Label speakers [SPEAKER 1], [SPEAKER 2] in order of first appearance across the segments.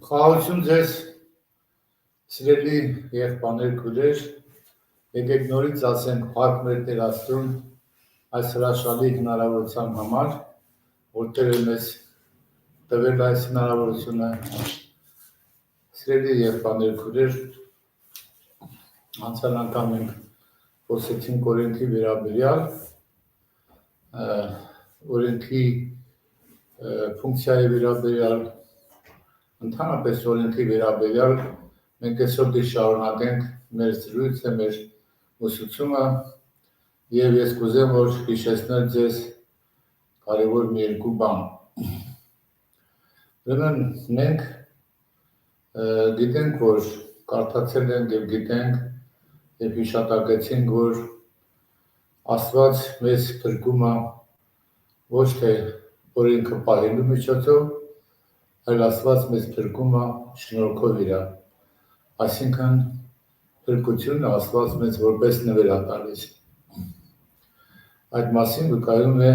[SPEAKER 1] Խաղաղություն ձեզ, սիրելի եղբայրներ, քույրեր, եկեք նորից ասենք փառք մեր Տեր Աստծուն այս հրաշալի հնարավորության համար, որ Տերը մեզ տվել այս հնարավորությունը։ Սիրելի եղբայրներ, քույրեր, անցյալ անգամ մենք խոսեցինք օրենքի վերաբերյալ, օրենքի ֆունկցիայի վերաբերյալ, ընդհանրապես օրենքի վերաբերյալ մենք այսօր շարունակենք մեր զրույցը, մեր ուսուցումը, եւ ես կուզեմ որ հիշեցնել ձեզ կարևոր մի երկու բան։ Ուրեմն մենք գիտենք, որ կարդացել ենք եւ գիտենք եւ հիշատակեցինք, որ Աստված մեզ փրկում է ոչ թե օրենքը պահելու միջոցով, այլ Աստված մեզ փրկում է շնորհքով իր, այսինքն փրկությունը Աստված մեզ որպես նվեր է տալիս։ Այդ մասին վկայում է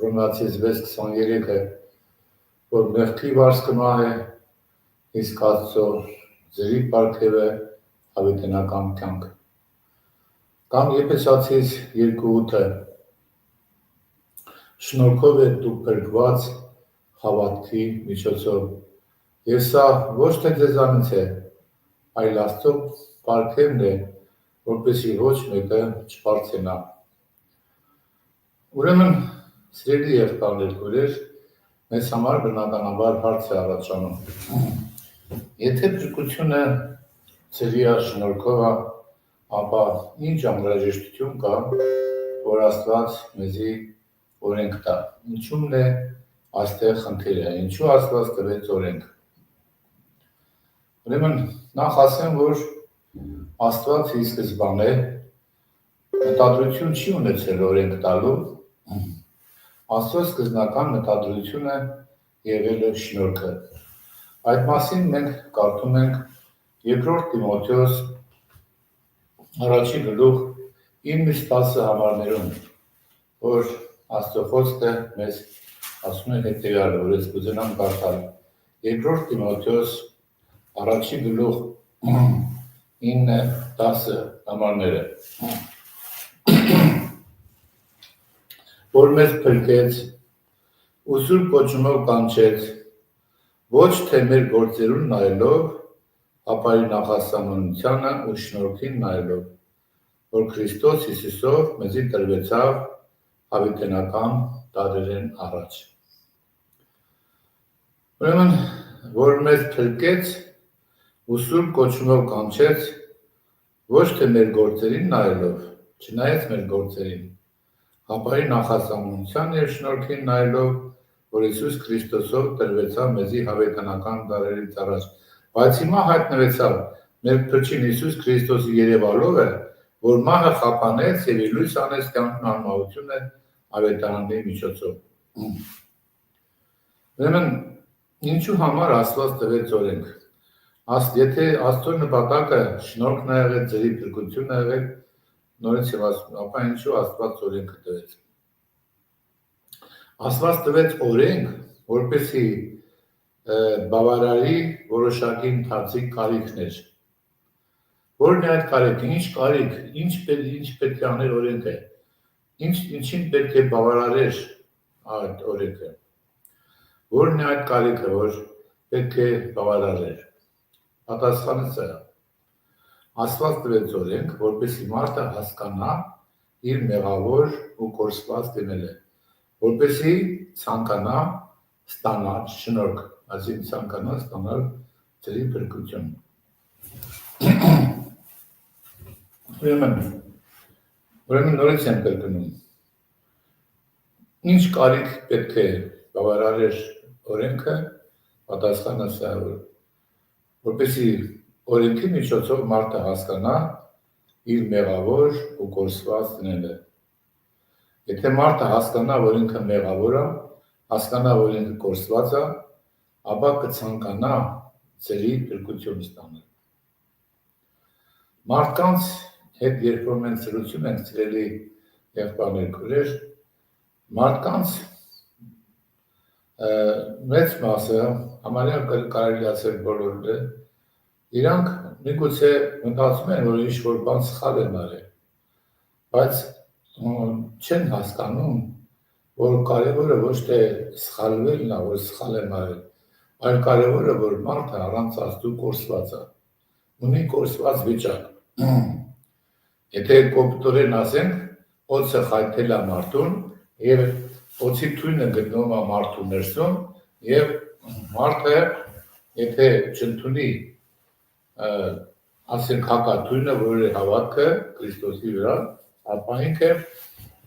[SPEAKER 1] Հռոմեացիս 6:23-ը, որ մեղքի վարձքը մահ է, իսկ Աստծո ձերի պարգևը հավիտենական կյանք։ Կամ Եփեսացիս 2:8-ը, շնորհքով եք դուք փրկված հավատքի միջոցով, եւ սա ոչ թե ձեզանից է, այլ Աստծո պարգևն է, որպեսզի ոչ մեկը չբարձենա։ Ուրեմն, սիրելի եղբայրներ, քույրեր, մեզ համար բնականաբար հարց է առաջանում. Եթե փրկությունը ձերի շնորհքով է, ապա ինչ անհրաժեշտություն կա, որ Աստված մեզի օրենք տա։ Ինչու՞մն է այստեղ խնդիրը, ինչու Աստված տվեց օրենք։ Ուրեմն նախ ասեմ, որ Աստված ի սկզբանե մտադրություն չի ունեցել օրենք տալու, Աստծո սկզբնական մտադրությունը եղել է շնորհքը։ Այդ մասին մենք կարդում ենք 2 Տիմոթեոս 1:9-10 համարներում, որ Աստծո խոսքը մեզ ասում է հետևյալը, որ ես կուզենամ կարդալ 2 Տիմոթեոս 1:9-10 համարները, որ մեզ փրկեց ու սուրբ կոչումով կանչեց, ոչ թե մեր գործերուն նայելով, ապա իր նախասահմանությանը ու շնորհքին նայելով, որ Քրիստոս Հիսուսով մեզի տրվեցավ հավիտենական տարերեն առաջ։ Ուրեմն, որ մեզ փրկեց ու սուրբ կոչումով կանչեց, ոչ թե մեր գործերին նայելով, չնայեց մեր գործերին, ապա իր նախասահմանության եւ շնորհքին նայելով, որ Հիսուս Քրիստոսով տրվեցավ մեզի հավիտենական տարերից առաջ, բայց հիմա հայտնվեցավ մեր փրկին Հիսուս Քրիստոսի երևալով է, որ մահը խափանեց եւ իր լույս անեց կյանքն արմատությունը ավետարանների միջոցով։ Ուրեմն, ինչու համար Աստված տվեց օրենք։ Եթե Աստծո նպատակը շնորհքն է եղել, ձերի փրկությունն է եղել, նորից եմ ասում, ապա ինչու Աստված օրենքը տվեց։ Աստված տվեց օրենք, որպեսզի բավարարի որոշակի ընթացիկ կարիքներ։ Որն է այդ կարիքը, ինչ կարիք, ինչ պետք է աներ օրենքը, ինչին պետք է բավարարեր այդ օրենքը։ Որն է այդ կարիքը, որ պետք է բավարարեր։ Պատասխանը սա է։ Աստված տվեց օրենք, որպեսզի մարդը հասկանա իր մեղավոր ու կորսված լինելը, որպեսզի ցանկանա ստանալ շնորհք, այսինքն ցանկանա ստանալ ձերի փրկություն։ Ուրեմն նորից եմ կրկնում, ինչ կարիք պետք է բավարարեր օրենքը, պատասխանը սա է, որպեսզի օրենքի միջոցով մարդը հասկանա իր մեղավոր ու կորսված լինելը։ Եթե մարդը հասկանա, որ ինքը մեղավոր է, հասկանա, որ ինքը կորսված է, ապա կցանկանա ձերի փրկություն ստանել։ Մարդկանց հետ երբ որ մենք զրուցում ենք, սիրելի եղբայրներ քույրեր, մարդկանց մեծ մասը, համարյա կարելի ասել բոլորը, իրանք միգուցե մտածում են, որ ինչ-որ բան սխալ են արել, բայց չեն հասկանում, որ կարևորը ոչ թե սխալվելն է, որ սխալ են արել, այլ կարևորը, որ մարդը առանց Աստծու կորսված է, ունի կորսված վիճակ։ Եթե կոպտորեն ասենք, օձը խայթել է մարդուն և օձի թույնը գտնվում է մարդու ներսում և մարդը, եթե չընդունի ասենք հակաթույնը, որ է հավատքը Քրիստոսի վրա, ապա ինքը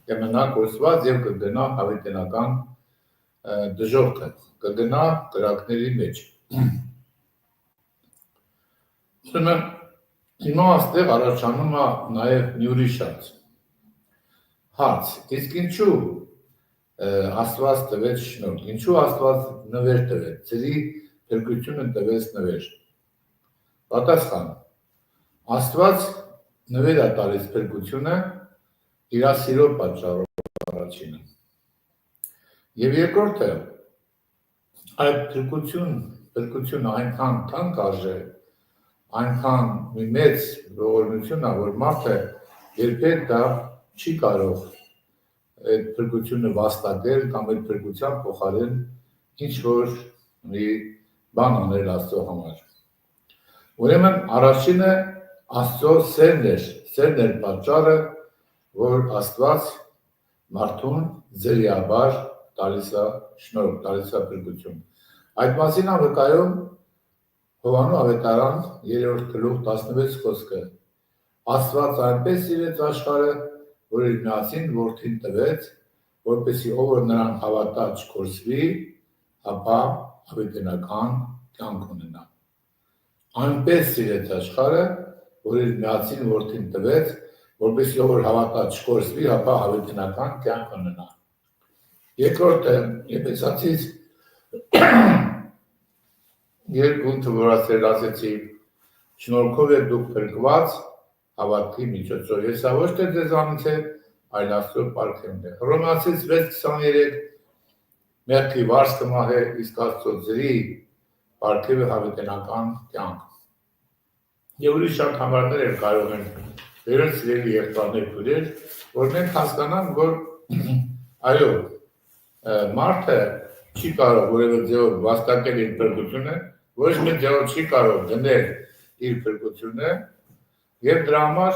[SPEAKER 1] կմնա կորսված և կգնա հավիտենական դժոխքը, կգնա կրակների մեջ։ Ուրեմն հիմա այստեղ առաջանում է նաև մի ուրիշ հարց, իսկ ինչու Աստված տվեց շնորհք, ինչու Աստված նվեր տվեց, ծրի փրկությունը տվեց նվեր։ Պատասխան. Աստված նվեր է տալիս փրկությունը իր սիրո պատճառով առաջինը։ Եվ երկրորդը, այդ փրկությունը այնքան թանկ արժե, այնքան մի մեծ ողորմություն է, որ մարդը երբեք դա չի կարող այդ փրկությունը վաստակել կամ այդ փրկության փոխարեն ինչ-որ մի բան անել Աստծո համար։ Ուրեմն առաջինը Աստծո սերն էր պատճառը, որ Աստված մարդուն ձեռիաբար տալիս է շնորհք, տալիս է փրկություն։ Այդ մասին է վկայում Հովհաննես ավետարան 3-րդ գլուխ 16 խոսքը. Աստված այնպես սիրեց աշխարհը, որ իր միածին որդին տվեց, որպեսզի ով որ նրան հավատա չկորսվի, ապա հավիտենական կյանք ունենա։ Այնպես սիրեց աշխարհը, որ իր միածին որդին տվեց, որպեսզի ով որ հավատա չկորսվի, ապա հավիտենական կյանք ունենա։ Երկրորդը Եփեսացիս 2:8, որ ասեցի, շնորհքով եք դուք փրկված հավատքի միջոցով։ Ես ոչ թե ձեզանից է, այլ Աստծո պարգևն է։ Հռոմեացիս 6:23 մեղքի վարձքը մահ է, իսկ Աստծո ձրի պարգևը հավիտենական կյանք։ Եվ ուրիշ շատ համարներ էլ կարող են վերել սիրելի եղբայրներ քույրեր, որ մենք հասկանանք, որ այո, մարդը չի կարող որևէ ձևով վաստակել իր փրկությունը, ոչ մի ձևով չի կարող գնել իր փրկությունը, եւ դրա համար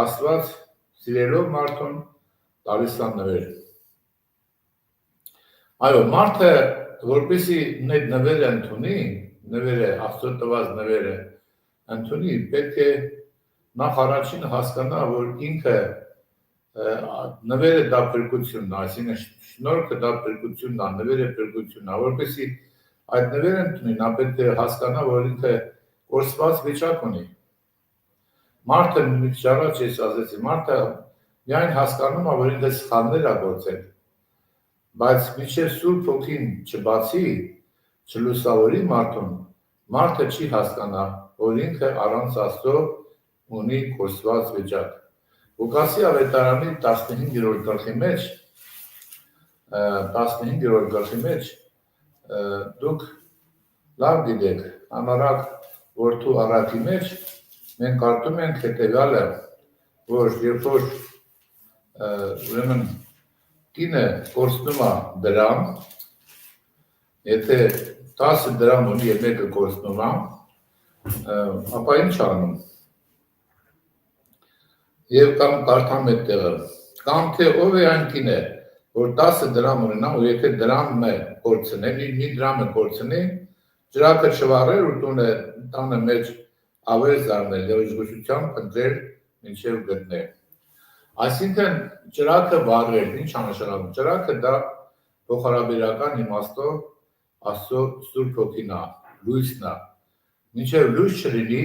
[SPEAKER 1] Աստված սիրելով մարդուն տալիս է նվեր։ Այո, մարդը որպեսզի այդ նվերը ընդունի, նվերը Աստծո տված նվերը ընդունի, պետք է նախ առաջին հասկանա, որ ինքը նվերը դա փրկությունն է, այսինքն շնորհքը դա փրկությունն է, նվերը փրկությունն է, որպեսզի այդ նվերը ընդունի, նա պետք է հասկանա, որ ինքը կորսված վիճակ ունի։ Մարդը մի քիչ առաջ ես ասեցի, մարդը միայն հասկանում է, որ ինքը սխալներ է գործել, բայց մինչև Սուրբ Հոգին չբացի, չլուսավորի մարդուն, մարդը չի հասկանա, որ ինքը առանց Աստծո ունի կորսված վիճակ։ Ղուկասի ավետարանի 15-րդ գլխի մեջ դուք լավ գիտեք, անառակ որդու առակի մեջ մենք կարդում ենք հետևյալը, որ երբ որ ուրեմն կինը կորցնում է դրամ, եթե 10 դրամ ունի եւ մեկը կորցնում է, ապա ինչ անում։ Եվ կամ կարդամ այդտեղը, կամ թե ով է այն կինը, որ 10 դրամ ունենա, ու եթե դրամը կորցնի, մի դրամը կորցնի, ջրակը չվառել ու տանը մեջ ավեր զարնել եւ զգուշությամբ ընտրել մինչեւ գտնել։ Այսինքն ջրակը վառել, ինչ նշանակում։ Ջրակը դա փոխհարաբերական իմաստով Աստծո Սուրբ Հոգին է, լույսն է։ Մինչեւ լույս չլինի,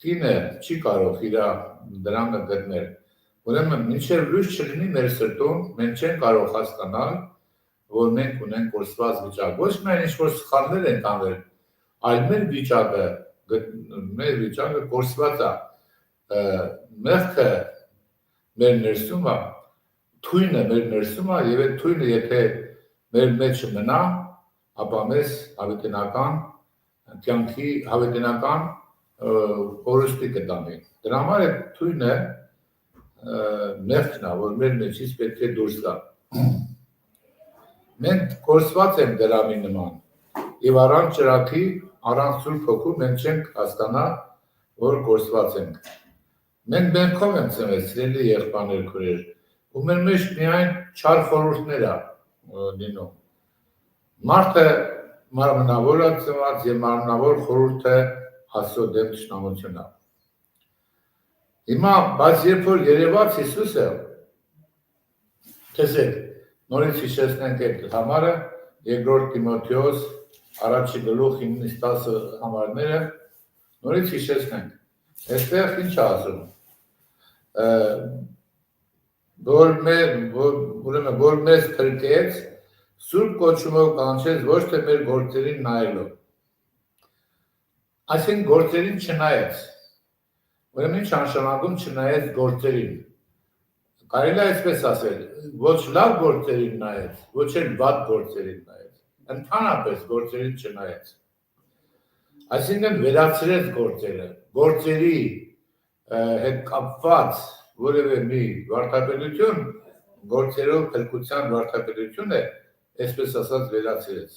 [SPEAKER 1] կինը չի կարող իր դրամը գտնել։ Ուրեմն մինչեւ լույս չլինի մեր սրտում, մենք չենք կարող հասկանալ, որ մենք ունենք կորսված վիճակ։ Ոչ միայն ինչ-որ սխալներ ենք անել, այլ մեր վիճակը կորսված է։ Մեղքը մեր ներսում է թույնը մեր ներսում է եւ այդ թույնը եթե մեր մեջ մնա, ապա մեզ հավիտենական կյանքի հավիտենական օրոստի կտանի։ Դրա համար այդ թույնը մեղքն է, որ մեր մեջից պետք է դուրս գա։ Մենք կորսված ենք դրամի նման եւ առանց ճրագի, առանց Սուրբ Հոգու մենք չենք հասկանա, որ կորսված ենք։ Մենք բերքով ենք ծնվել, սիրելի եղբայրներ, քույրեր, ու մեր մեջ միայն չար խորհուրդներ է լինում։ Մարդը մարմնավոր է ծնված եւ մարմնավոր խորհուրդը Աստծո դեմ թշնամություն է։ Հիմա բայց երբ որ երևաց Հիսուսը, տեսեք, նորից հիշեցնենք այդ համարը, երկրորդ Տիմոթեոս առաջի գլուխ 9-10 համարները, նորից հիշեցնենք։ Այստեղ ինչ է ասում։ Որ մեզ փրկեց, Սուրբ կոչումով կանչեց ոչ թե մեր գործերին նայելով։ Այսինքն գործերին չնայեց։ Ուրեմն ինչ նշանակում չնայեց գործերին։ Կարելի է այսպես ասել, ոչ լավ գործերին նայեց, ոչ էլ վատ գործերին նայեց։ Ընդհանրապես գործերին չնայեց։ Այսինքն վերացրեց գործերը, գործերի հետ կապված որևէ մի վարդապետություն, գործերով փրկության վարդապետությունը, այսպես ասած, վերացրեց։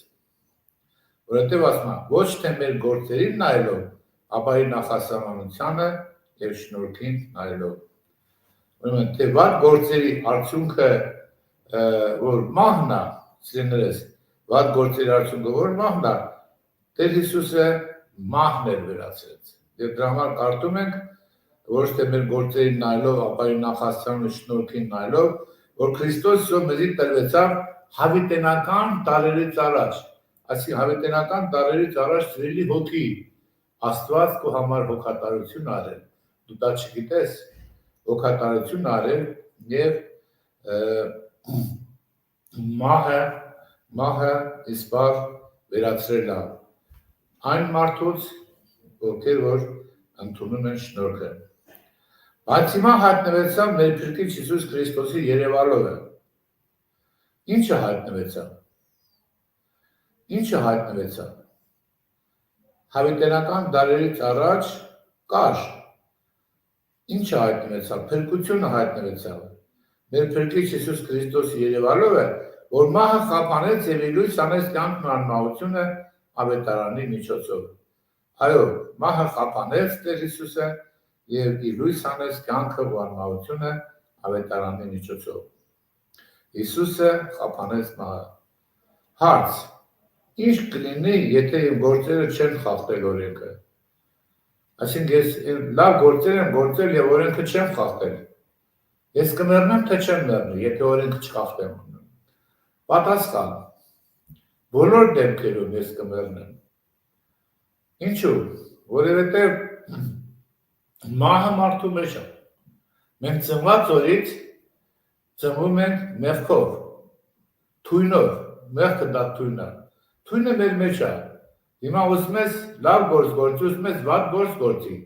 [SPEAKER 1] Որովհետև ասում է, ոչ թե մեր գործերին նայելով, ապա իր նախասահմանությանը եւ շնորհքին նայելով։ Ուրեմն թե վատ գործերի արդյունքը որ մահն է, սիրելիներս, վատ գործերի արդյունքը որ մահն է, Տեր Հիսուսը մահն էր վերացրեց։ Եվ դրա համար կարդում ենք, ոչ թե մեր գործերին նայելով, ապա իր նախասահմանը շնորհքին նայելով, որ Քրիստոսը մեզի տրվեցավ հավիտենական տարերից առաջ, այսինքն հավիտենական տարերից առաջ սիրելի հոգի, Աստված քո համար հոգատարություն արել, դու դա չգիտես, հոգատարություն արել եւ մահը իսպար վերացրել է այն մարդուց, ովքեր որ ընդունում են շնորհքը։ Բայց հիմա հայտնվեցավ մեր Փրկիչ Հիսուս Քրիստոսի երևալովը։ Ինչը հայտնվեցավ։ Հավիտենական դարերից առաջ կար։ Ինչը հայտնվեցավ, փրկությունը հայտնվեցավ։ Մեր Փրկիչ Հիսուս Քրիստոսի երևալովը, որ մահը խափանեց եւ լույս անեց կյանքն անմահությունը ավետարանի միջոցով։ Այո, մահը խափանեց Տեր Հիսուսը եւ լույս անեց կյանքը ու անմահությունը ավետարանի միջոցով։ Հիսուսը խափանեց մահը։ Հարց. Ինչ կլինի, եթե իմ գործերը չեն խախտել օրենքը։ Այսինքն ես լավ գործեր եմ գործել եւ օրենքը չեմ խախտել։ Ես կմեռնեմ, թե չեմ մեռնի, եթե օրենքը չխախտեմ։ Պատասխան. բոլոր դեպքերում ես կմեռնեմ։ Ինչու՞։ Որովհետեւ մահը մարդու մեջ է։ Մենք ծնված օրից ծնվում ենք մեղքով, թույնով, մեղքը դա թույն է։ Թույնը մեր մեջ է։ Հիմա ուզում ես լավ գործ գործի, ուզում ես վատ գործ գործի։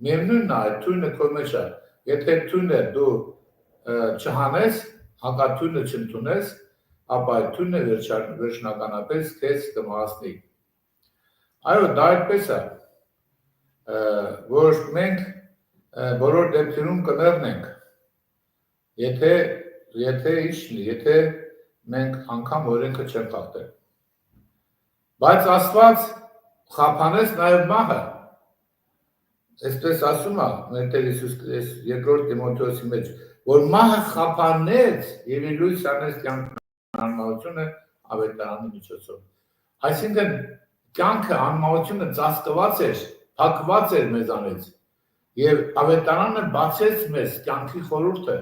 [SPEAKER 1] Միևնույնն է, այդ թույնը քո մեջ է։ Եթե թույնը դու չհանես, հակաթույնը չընդունես, ապա այդ թույնը վերջնականապես քեզ կմահացնի։ Այո, դա այդպես է, որ մենք բոլոր դեպքերում կմեռնենք, եթե մենք անգամ օրենքը չենք խախտել։ Բայց Աստված խափանեց նաև մահը։ Այսպես ասում է մեր Տեր Հիսուս երկրորդ Տիմոթեոսի մեջ, որ մահը խափանեց եւ լույս անեց կյանքն անմահությունը ավետարանի միջոցով։ Այսինքն կյանքը անմահությունը ծածկված էր, փակված էր մեզանից եւ ավետարանը բացեց մեզ կյանքի խորհուրդը,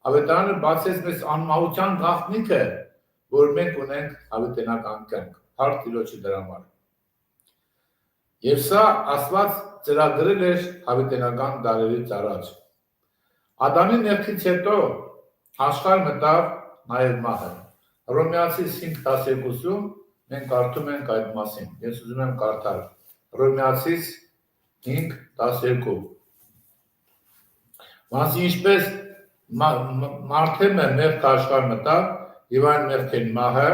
[SPEAKER 1] ավետարանը բացեց մեզ անմահության գաղտնիքը, որ մենք ունենք հավիտենական կյանք, հարկ Տիրոջի դրամար։ Եվ սա Աստված ծրագրել էր հավիտենական դարերից առաջ։ Ադամի մեղքից հետո աշխարհ մտավ նաև մահը։ Հռոմեացիս 5:12-ում մենք կարդում ենք այդ մասին։ Ես ուզում եմ կարդալ Հռոմեացիս 5:12։ Մասի ինչպես մարդեմ է մեղք աշխարհ մտավ եւ այն մեղքին մահը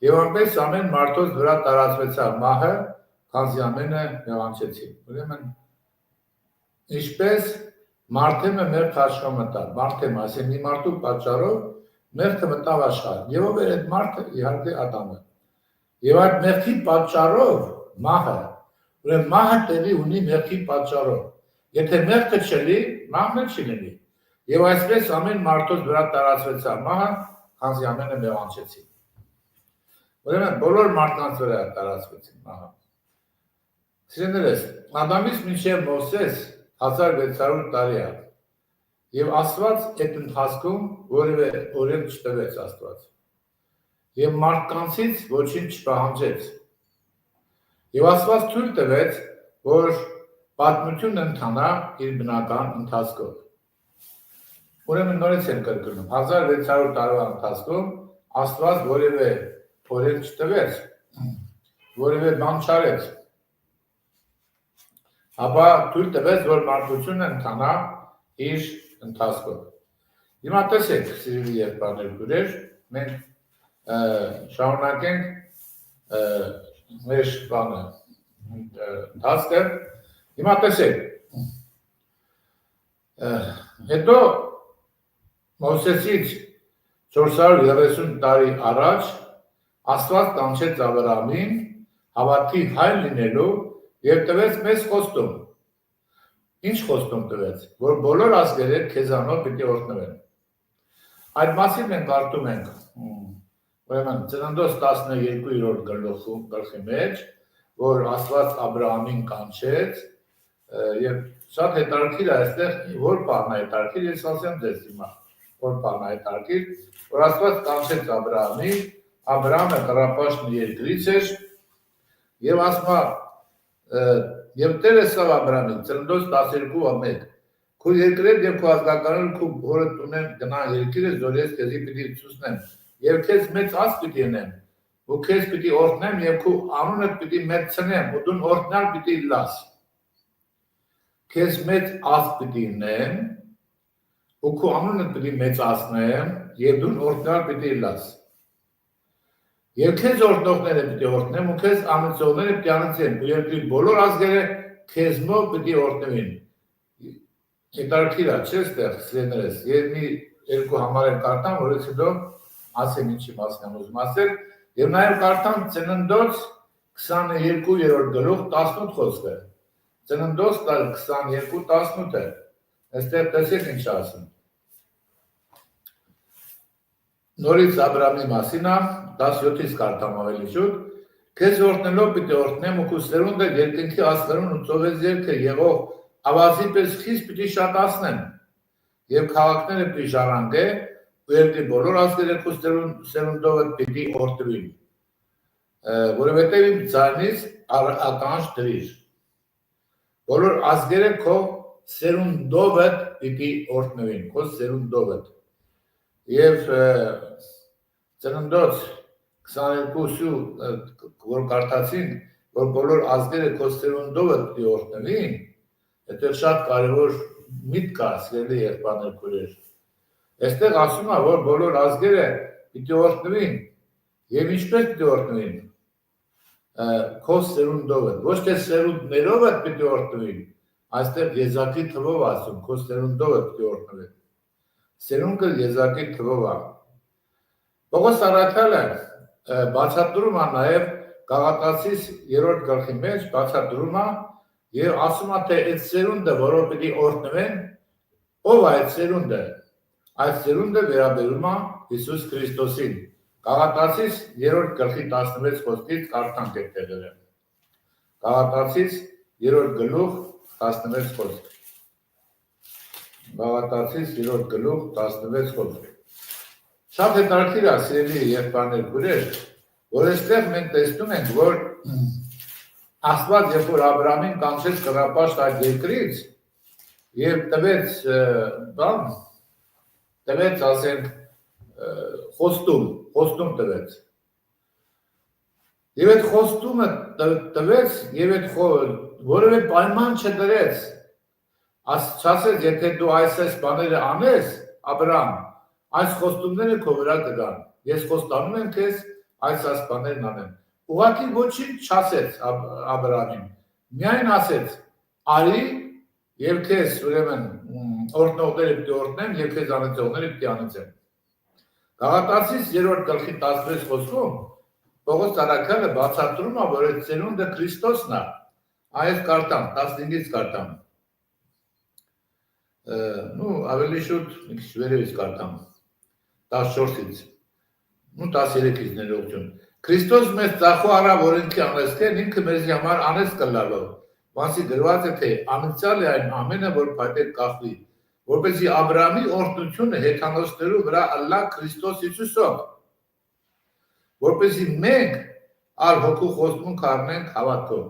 [SPEAKER 1] եւ այնպես ամեն մարդոց վրա տարածվեցավ մահը, քանզի ամենը մեղանչեցին։ Ուրեմն ինչպես մարդեմ է մեղք աշխարհ մտավ, մարդեմ, այսինքն մի մարդու պատճառով մեղքը մտավ աշխարհ։ Եվ ով էր այդ մարդը, իհարկե Ադամը։ Եվ այդ մեղքի պատճառով մահը, ուրեմն մահը տեղի ունի մեղքի պատճառով։ Եթե մեղքը չլի, մահը չի լինի։ Եվ այսպես ամեն մարդոց վրա տարածվեցավ մահը, քանզի ամենը մեղանչեցին։ Ուրեմն բոլոր մարդկանց վրա տարածվեցին մահը։ Սիրելիներս, Ադամից մինչև Մովսես 1600 տարի է։ Եվ Աստված այդ ընթացքում որևէ օրենք չտվեց Աստված։ Եվ մարդկանցից ոչինչ չպահանջեց։ Եվ Աստված թույլ տվեց, որ պատմությունն ընթանա իր բնական ընթացքով։ Ուրեմն նորից եմ կրկնում, 1600 տարվա ընթացքում Աստված որևէ օրենք չտվեց, որևէ բան չարեց։ Ապա թույլ տվեց, որ մարդությունը ընթանա իր ընթացքով։ Հիմա տեսեք, սիրելի եղբայրներ, քույրեր, մենք շարունակենք մեր բանը ընթացքը։ Հիմա տեսեք, հետո Մովսեսից 430 տարի առաջ Աստված կանչեց Աբրահամին հավատքի հայր լինելու եւ տվեց մեծ խոստում։ Ինչ խոստում տվեց, որ բոլոր ազգերը քեզանով պիտի օրհնվեն։ Այդ մասին մենք կարդում ենք, ուրեմն Ծննդոց 12-րդ գլխի մեջ, որ Աստված Աբրահամին կանչեց եւ շատ հետաքրքիր է այստեղ որ բանն է հետաքրքիր, ես ասեմ ձեզ հիմա, որ բանն է հետաքրքիր, որ Աստված կանչեց Աբրահամին, Աբրահամը կռապաշտ երկրից էր եւ ասма Եվ Տերը ասավ Աբրահամին, Ծննդոց 12:1 Քո երկրել եւ քո ազգականորեն քո հորը տունեն գնա երկիրը, որ ես քեզի պիտի ցուցնեմ, եւ քեզ մեծ ազգ պիտի ենեմ, ու քեզ պիտի օրհնեմ եւ քո անունը պիտի մեծցնեմ, ու դու օրհնալ պիտի լաս։ Քեզ մեծ ազգ պիտի ենեմ, ու քո անունը պիտի մեծացնեմ, եւ դու օրհնալ պիտի լաս։ Եվ քեզ օրհնողները պիտի օրհնեմ ու քեզ անիծողները պիտի անիծեմ, ու երկրի բոլոր ազգերը քեզմով պիտի օրհնվին։ Հետաքրքիր է, չէ՞ ստեղ սիրելիներս, եւ մի երկու համար եմ կարդամ, որից հետո ասեմ ինչի մասին եմ ուզում ասել, եւ նաեւ կարդամ Ծննդոց 22-րդ գլուխ 18 խոսքը։ Ծննդոց 22:18-ը։ Այստեղ տեսեք ինչ ասում։ Նորից Աբրահամի մասին է 17-ից կարդամ ավելի շուտ, քեզ օրհնելով պիտի օրհնեմ ու քո սերունդը երկնքի աստղերուն ու ծովեց երգը եղող ավազի պես խիստ պիտի շատացնեմ եւ քաղաքները պիտի ժառանգե ու երկրի բոլոր ազգերը քո սերունդով պիտի օրհնվին, որովհետեւ իմ ձայնից ականջ դրիր։ Բոլոր ազգերը քո սերունդով պիտի օրհնվին, քո սերունդով Եվ Ծննդոց 22 որ կարդացին, որ բոլոր ազգերը քո սերունդով պիտի օրհնվին, դա շատ կարևոր միտք կա, սիրելի եղբայրներ, քույրեր։ Այստեղ ասում է, որ բոլոր ազգերը պիտի օրհնվին, եւ ինչպես պիտի օրհնվին։ Քո սերունդով, ոչ թե սերունդներով պիտի օրհնվին, այստեղ եզակի թվով ասում, քո սերունդով պիտի օրհնվին։ Սերունդը եզակի թվով է։ Պողոս առաքյալը բացատրում է նաև Գաղատացիս 3-րդ գլխի մեջ բացատրում է եւ ասում է թե այդ սերունդը, որով պիտի օրհնվեն, ով է այդ սերունդը։ Այդ սերունդը վերաբերում է Հիսուս Քրիստոսին։ Գաղատացիս 3-րդ գլխի 16 խոսքից կարդանք այդ տեղերը։ Գաղատացիս 3-րդ գլուխ 16 խոսք։ Գաղատացիս 3-րդ գլուխ 16 խոսք։ Շատ հետաքրքիր է, սիրելի եղբայրներ, քույրեր, որ այստեղ մենք տեսնում ենք, որ Աստված երբ որ Աբրահամին կանչեց կռապաշտ այդ երկրից եւ տվեց, ասենք, խոստում տվեց։ Եվ այդ խոստումը տվեց եւ այդ որևէ պայման չդրեց, Ասացես, եթե դու այս բաները անես, Աբրահամ, այս խոստումները քո վրա կգան։ Ես խոստանում եմ քեզ այս բաներն անեմ։ Ուղղակի ոչինչ չասեց Աբրահամին։ Միայն ասեց. արի եւ քեզ ուրեմն օրհնողները պիտի օրհնեմ եւ քեզ անեցողները պիտի անեցեմ։ Գաղատացիս 3-րդ գլխի 16 խոսքում Պողոս Արաքյալը բացատրում է, որ այդ ծերունդը Քրիստոսն է։ Այս կարտամ 15-ից կարտամ։ Ավելի շուտ մի քիչ վերևից կարտամ 14-ից 13-ից ներողություն։ Քրիստոս մեզ ծախու արավ օրենքի անեստեն, ինքը մեզի համար անես կլալով, բանսի գրված է, թե անցյալ է այն ամենը, որ փայտեր կախվի, որպեսզի Աբրահամի օրհնությունը հեթանոսներու վրա ըլլա Քրիստոս Հիսուսով, որպեսզի մենք ալ հոգու խոստմունք առնենք հավատքով։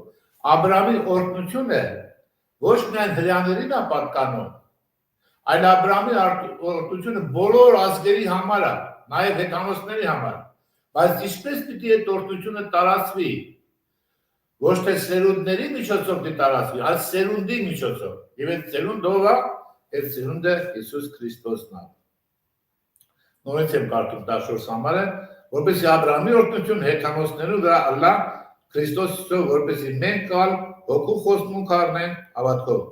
[SPEAKER 1] Աբրահամի օրհնությունը ոչ միայն հրեաներին է պատկանում, այլ Աբրահամի օրհնությունը բոլոր ազգերի համար է, նաև հեթանոսների համար, բայց ինչպես պիտի այդ օրհնությունը տարածվի, ոչ թե սերունդների միջոցով պիտի տարածվի, այլ սերունդի միջոցով, եւ այդ սերունդով է, այդ սերունդը Հիսուս Քրիստոսն է։ Նորից եմ կարդում 14 համարը, որպեսզի Աբրահամի օրհնությունը հեթանոսներու վրա ըլլա Քրիստոս Հիսուսով, որպեսզի մենք կալ հոգու խոստմունք առնենք հավատքով։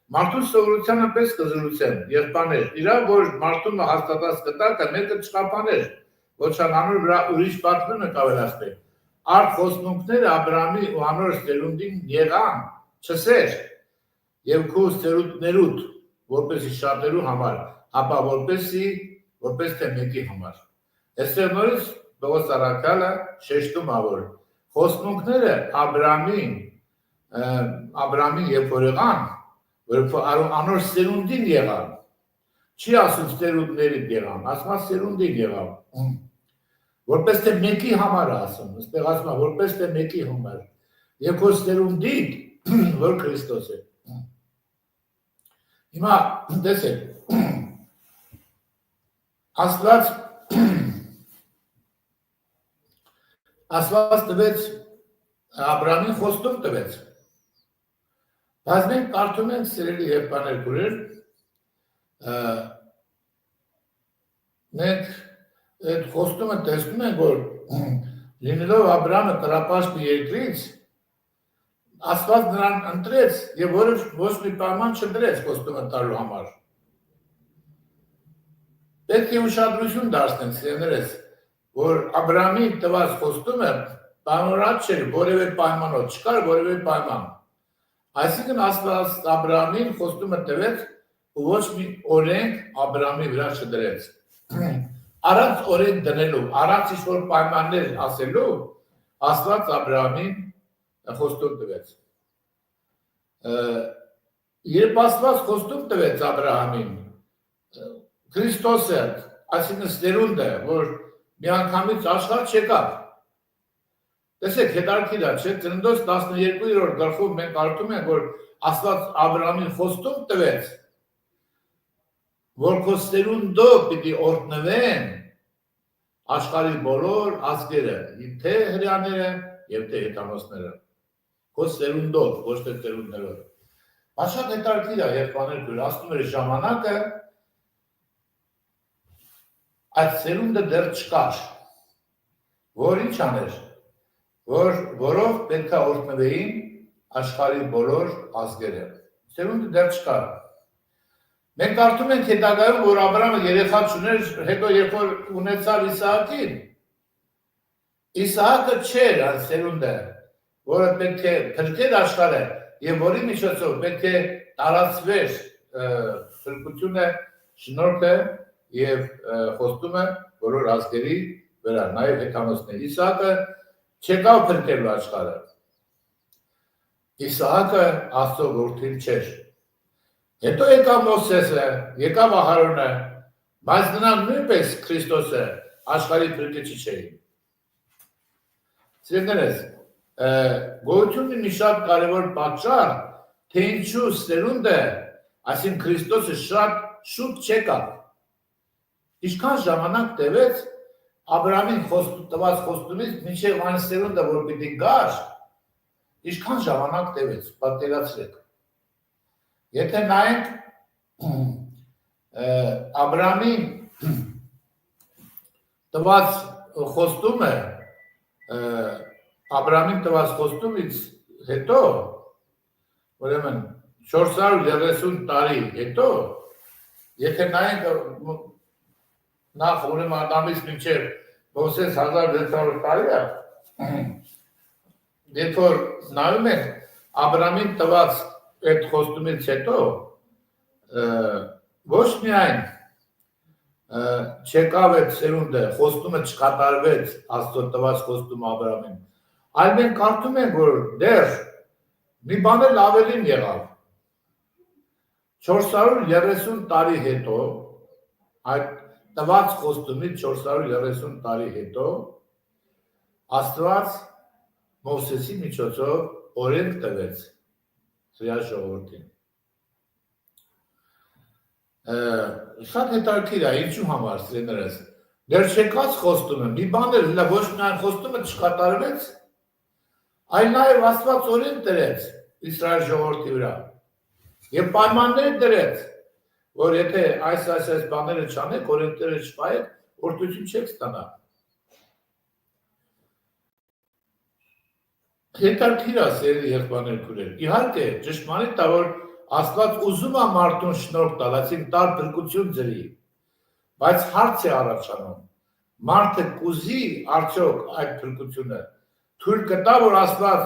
[SPEAKER 1] Մարդու սովորությանը պես կզրուցեմ, եղբայրներ, իրավ որ մարդումը հաստատած կտակը մեկը չխափաներ, ոչ անանոր վրա ուրիշ պատմումը կավելացնել։ Արդ խոստմունքները Աբրահամի ու անոր սերունդին եղան, չսեր, եւ քո սերունդներուդ, որպեսզի շատերու համար, ապա որպես թե մեկի համար։ Այստեղ նորից Պողոս Արաքյալը շեշտում է, որ խոստմունքները Աբրահամին երբ որ եղան, որ անոր սերունդին եղան, չի ասում սերունդներին եղան, ասում է սերունդին եղան, որպես թե մեկի համար ասում, այստեղ ասում է որպես թե մեկի համար, եւ քո սերունդին, որ Քրիստոս է։ Հիմա տեսեք, Աստված տվեց Աբրահամին խոստում տվեց։ Բայց մենք կարդում ենք սիրելի եղբայրներ քուրեր, մենք այդ խոստումը տեսնում ենք, որ լինելով Աբրահամը տրապաշտ երկրից, Աստված նրան ընտրեց եւ ոչ մի պայման չդրեց խոստումը տալու համար։ Պետք է ուշադրություն դարձնենք սիրելիներս, որ Աբրահամի տված խոստումը պայմանորոշ չէր, որևէ պայմանով, չկար որևէ պայման։ Այսինքն Աստված Աբրահամին խոստումը տվեց ու ոչ մի օրենք Աբրահամի վրա չդրեց։ Առանց օրենք դնելու, առանց ինչ-որ պայմաններ ասելու, Աստված Աբրահամին խոստում տվեց։ Երբ Աստված խոստում տվեց Աբրահամին, Քրիստոսը, այսինքն սերունդը, որ միանգամից աշխարհ չեկավ։ Տեսեք, հետարքիր է, չէ՞, Ծննդոց 12-րդ գլխում մենք կարդում ենք, որ Աստված Աբրահամին խոստում տվեց, որ քո սերունդով պիտի օրհնվեն աշխարհի բոլոր ազգերը, թե հրեաները եւ թե հեթանոսները։ Քո սերունդով, ոչ թե սերունդներով։ Բայց շատ հետարքիր է, եղբայրներ, ասում էր ժամանակը այդ սերունդը դեռ չկար, որ ինչ աներ, որով պետք է օրհնվեին աշխարհի բոլոր ազգերը։ Սերունդը դեռ չկար։ Մենք կարդում ենք հետագայում, որ Աբրահամը երեխա չուներ, հետո երբ որ ունեցավ Իսահակին, Իսահակը չէր այն սերունդը, որը պետք է փրկեր աշխարհը եւ որի միջոցով պետք է տարածվեր փրկությունը, շնորհքը եւ խոստումը բոլոր ազգերի վրա, նաեւ հեթանոսների։ Իսահակը չեկավ փրկելու աշխարհը։ Իսահակը Աստծո որդին չէր։ Հետո եկավ Մովսեսը, եկավ Ահարոնը, բայց նրանք նույնպես Քրիստոսը աշխարհի փրկիչը չէին։ Սիրելիներս, գոյություն ունի մի շատ կարևոր պատճառ, թե ինչու սերունդը, այսինքն Քրիստոսը շատ շուտ չեկավ։ Ինչքան ժամանակ տևեց Աբրահամին տված խոստումից մինչև այն սերունդը, որ պիտի գար, ինչքան ժամանակ տևեց, պատկերացրեք։ Եթե նայենք Աբրամին տված խոստումը Աբրամին տված խոստումից հետո ուրեմն 430 տարի հետո եթե նայենք նախ ուրեմն Ադամից մինչև Մովսես 1600 տարի է երբ որ նայում ենք Աբրամին տված այդ խոստումից հետո ոչ միայն չեկավ այդ սերունդը, խոստումը չկատարվեց Աստծո տված խոստումը Աբրամին, այլ մենք կարդում ենք, որ դեռ մի բան էլ ավելին եղավ։ 430 տարի հետո, այդ տված խոստումից 430 տարի հետո, Աստված Մովսեսի միջոցով օրենք տվեց Հրեա ժողովրդին։ Շատ հետաքրքիր է, ինչու համար սիրելիներս, դեռ չեկած խոստումը, մի բան էլ ոչ միայն խոստումը չկատարվեց, այլ նաև Աստված օրենք դրեց Իսրայել ժողովրդի վրա եւ պայմաններ դրեց, որ եթե այս բաները չանեք, օրենքները չպահեք, օրհնություն չեք ստանա։ Հետաքրքիր է սիրելի եղբայրներ քույրեր, իհարկե ճշմարիտ է, որ Աստված ուզում է մարդուն շնորհ տալ, այսինքն տալ փրկություն ձրի, բայց հարց է առաջանում, մարդը կուզի արդյոք այդ փրկությունը, թույլ կտա, որ Աստված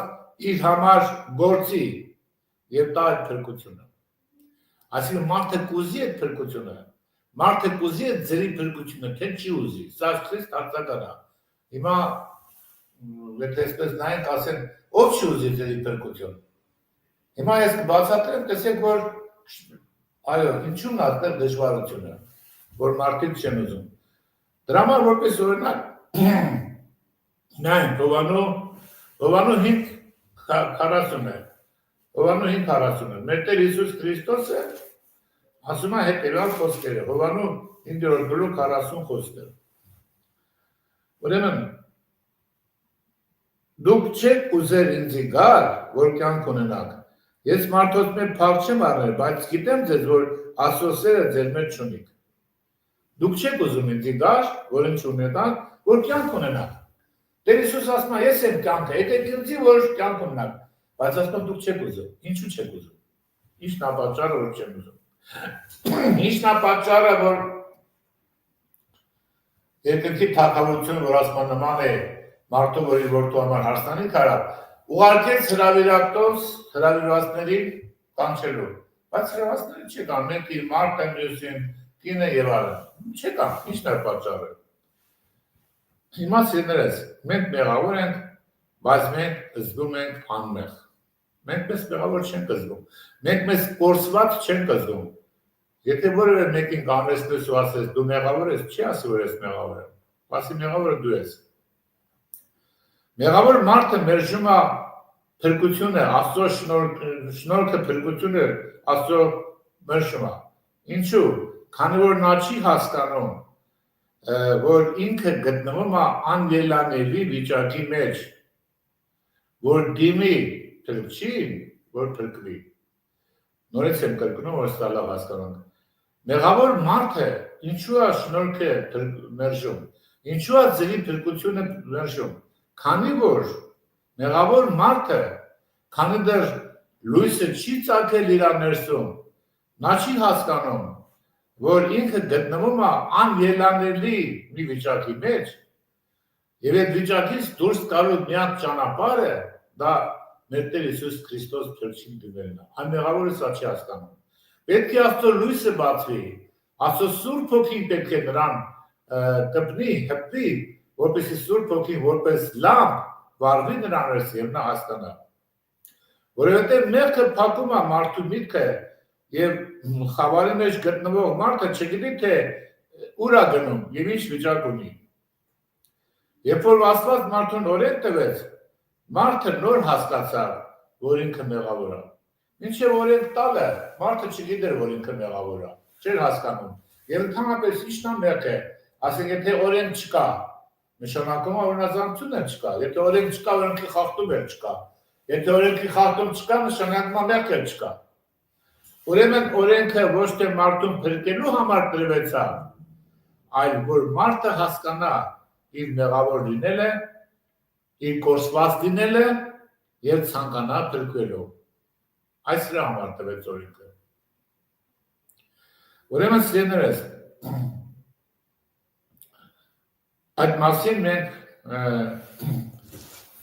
[SPEAKER 1] իր համար գործի եւ տա այդ փրկությունը։ Այսինքն մարդը կուզի այդ փրկությունը, մարդը կուզի այդ ձրի փրկությունը, թե չի ուզի, սա Քրիստ արձագանք է։ Հիմա եթե այսպես նայենք, ասեն, ով չի ուզի ձրի փրկություն։ Հիմա ես կբացատրեմ, տեսեք, որ այո, ինչու՞ն է այդտեղ դժվարությունը, որ մարդիկ չեն ուզում։ Դրա համար որպես օրինակ նայենք Հովանու 5:40 է։ Հովանու 5:40 է։ Մեր Տեր Հիսուս Քրիստոսը ասում է հետևյալ խոսքերը, Հովանու 5:40 խոսքերը։ Ուրեմն դուք չեք ուզեր ինձի գալ, որ կյանք ունենաք։ Ես մարդոց մեր փառք չեմ առնել, բայց գիտեմ ձեզ, որ Աստծո սերը ձեր մեջ չունիք։ Դուք չեք ուզում ինձի գալ, որ ինչ ունենաք, որ կյանք ունենաք։ Տեր Հիսուս ասում է, ես եմ կյանքը, եկեք ինձի, որ կյանք ունենաք, բայց ասում դուք չեք ուզում։ Ինչու չեք ուզում։ Ի՞նչն է պատճառը, որ չեն ուզում։ Ի՞նչն է պատճառը, որ երկնքի թագավորությունը, որ ասում նման է մարդու, որ իր որդու համար հարստանիք արավ, ուղարկեց հրավիրվածներին կանչելու, բայց հրավիրվածները չեկան, մենք իր մարդը, մյուսին, կինը եւ այլն, չեկան, ի՞նչն է պատճառը։ Հիմա սիրելիներս, մենք մեղավոր ենք, բայց մենք զգում ենք անմեղ։ Մենք մեզ մեղավոր չենք զգում։ Մենք մեզ կորսված չենք զգում։ Եթե որևէ մեկին կանեցնես ու ասես դու մեղավոր ես, չի ասի որ ես մեղավոր եմ։ Ասի մեղավորը դու ես։ Մեղավոր մարդը մերժում է փրկությունը, Աստծո շնորհքը փրկությունը Աստծո մերժում է։ Ինչու՞։ Քանի որ նա չի հասկանում, որ ինքը գտնվում է անելանելի վիճակի մեջ, որ դիմի փրկչին, որ փրկվի։ Նորից եմ կրկնում, որ սա լավ հասկանանք։ Մեղավոր մարդը ինչու է շնորհքը մերժում, ինչու է ձերի փրկությունը մերժում, քանի որ մեղավոր մարդը, քանի դեռ լույսը չի ծագել իր ներսում, նա չի հասկանում, որ ինքը գտնվում է անելանելի մի վիճակի մեջ, եւ այդ վիճակից դուրս գալու միակ ճանապարհը դա մեր Տեր Հիսուս Քրիստոս փրկչին դիմելն է։ Այն մեղավորը սա չի հասկանում։ Պետք է Աստծո լույսը բացվի, Աստծո Սուրբ Հոգին պետք է նրան կպնի, հպնի, որպեսզի Սուրբ Հոգին որպես լամպ վառվի նրան ներս եւ նա հասկանա։ Որովհետեւ մեղքը փակում է մարդու միտքը եւ խավարի մեջ գտնվող մարդը չգիտի թե ուր է գնում եւ ինչ վիճակ ունի։ Երբ որ Աստված մարդուն օրենք տվեց, մարդը նոր հասկացավ, որ ինքը մեղավոր է։ Մինչև օրենք տալը, մարդը չգիտեր, որ ինքը մեղավոր է, չէր հասկանում։ Եվ ընդհանրապես ի՞նչն է մեղքը, ասենք եթե օրենք չկա, նշանակում է որ ազատություն չկա, եթե օրենք չկա, օրենքի խախտում չկա, եթե օրենքի խախտում չկա, նշանակում է մեղքը չկա։ Ուրեմն օրենքը ոչ թե մարդուն փրկելու համար տրվեցավ, այլ որ մարդը հասկանա իր մեղավոր լինելը, իր կորսված լինելը եւ ցանկանա փրկվելու։ Այս դրա համար տրվեց օրենքը։ Ուրեմն սիրելիներս, այդ մասին մենք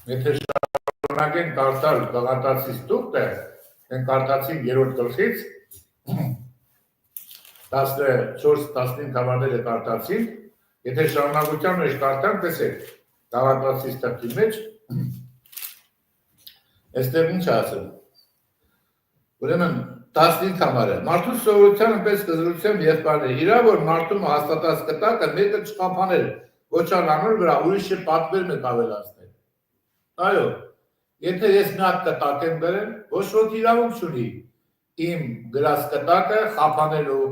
[SPEAKER 1] եթե շարունակենք կարդալ Գաղատացիս տուղթը, մենք կարդացինք 3-րդ գլխից 14-15 համարները կարդացինք, եթե շարունակության մեջ կարդանք, տեսեք, Գաղատացիս տուղթի մեջ, այստեղ ինչ ասում։ Ուրեմն 15 համարը, մարդու սովորության պես կզրուցեմ եղբայրներ, իրա որ մարդու հաստատած կտակը մեկը չխափաներ, ոչ անանոր վրա ուրիշը պատվեր մեկ ավելացնել։ Այո, եթե ես մի հատ կտակ եմ բերել, ոչ ոք իրավունք չունի իմ գրած կտակը խափանելու,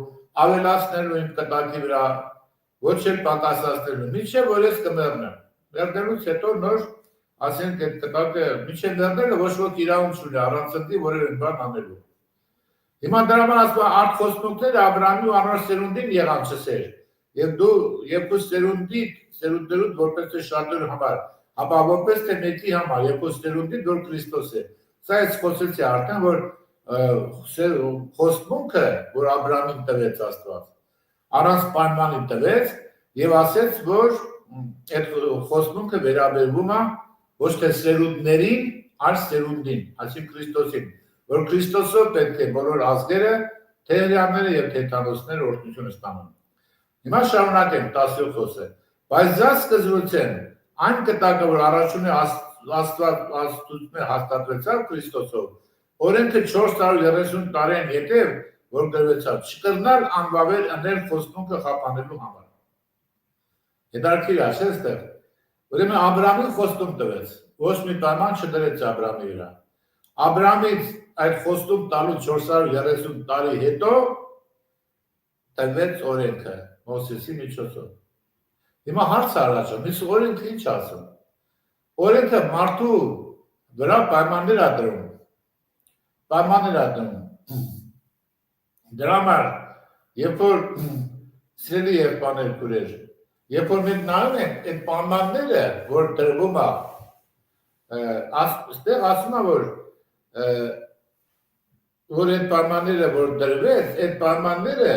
[SPEAKER 1] ավելացնելու իմ կտակի վրա, ոչ էլ պակասացնելու, մինչև որ ես կմեռնեմ։ Մեռնելուց հետո նոր ասենք այդ կտակը մինչև մեռնելը ոչ ոք իրավունք չունի առանց ընտի որևէ բան անելու։ Հիմա դրա համար ասում արդ խոստումները Աբրահամի ու անոր սերունդին եղան չսեր, եւ դու երկու սերունդներուդ որպես շատերու համար, ապա որպես թե մեկի համար, երկու սերունդին որ Քրիստոս է։ Սա այս խոսեցի արդեն, որ խոստմունքը, որ Աբրահամին տվեց Աստված, առանց պայմանի տվեց եւ ասեց, որ այդ խոստմունքը վերաբերվում է ոչ թե սերունդներին, այլ սերունդին, այսինքն Քրիստոսին, որ Քրիստոսով պետք է բոլոր ազգերը, թե հրեաները եւ թե թանոսները օրհնություն ստանան։ Հիմա շարունակենք 10-րդ խոսքը։ Բայց զաս կզրուցեն այն կտակը, որ առաջունի Աստվածությունը հաստատվեցավ Քրիստոսով, օրենքը 430 տարին հետև, որ գրվեցավ, չկրնալ անվավեր ընել խոստմունքը խափանելու համար։ Հետարքիր է, չէ՞ ստեղ։ Ուրեմն Աբրահամին խոստում տվեց, ոչ մի պայման չդրեց Աբրահամի վրա։ Աբրահամից այդ խոստում տալու 430 տարի հետո տրվեց օրենքը Մովսեսի միջոցով։ Հիմա հարց առաջանում, իսկ օրենքը ինչ ասում։ Օրենքը մարդու վրա պայմաններ է դրում։ Պայմաններ է դրում։ Դրա համար, երբ որ սիրելի եղբայրներ քուրեր, երբ որ մենք նայում ենք այդ պայմանները, որ դրվում է, այստեղ ասում է, որ այդ պայմանները, որ դրվեց, այդ պայմանները,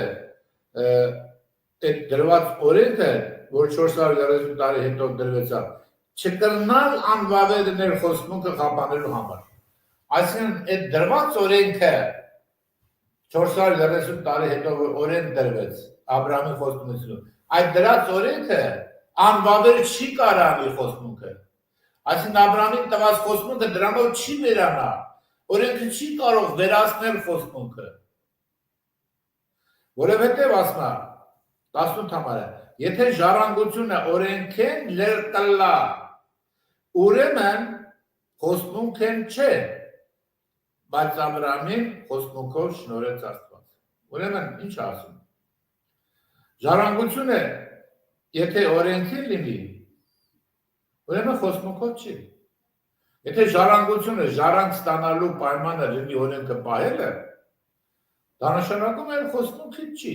[SPEAKER 1] այդ դրված օրենքը, որ 430 տարի հետո դրվեցավ, չկրնալ անվավերներ խոստմունքը խափանելու համար։ Այսինքն այդ դրված օրենքը 430 տարի հետո որ օրենք դրվեց Աբրահամի խոստումից, այդ դրած օրենքը անվավեր չի կարանի խոստմունքը։ Այսինքն Աբրահամին տված խոստմունքը դրանով չի վերանա, օրենքը չի կարող վերացնել խոստմունքը։ Որովհետև ասում է 18 համարը, եթե ժառանգությունը օրենքեն լերկլա, ուրեմն խոստմունքեն չէ, բայց Աբրահամին խոստմունքով շնորհեց Աստված։ Ուրեմն ինչ ասում։ Ժառանգությունը եթե օրենքին լինի, ուրեմն խոստմունքով չի։ Եթե ժառանգությունը ժառանգ ստանալու պայմանը լինի օրենքը պահելը, դա նշանակում է խոստմունքից չի։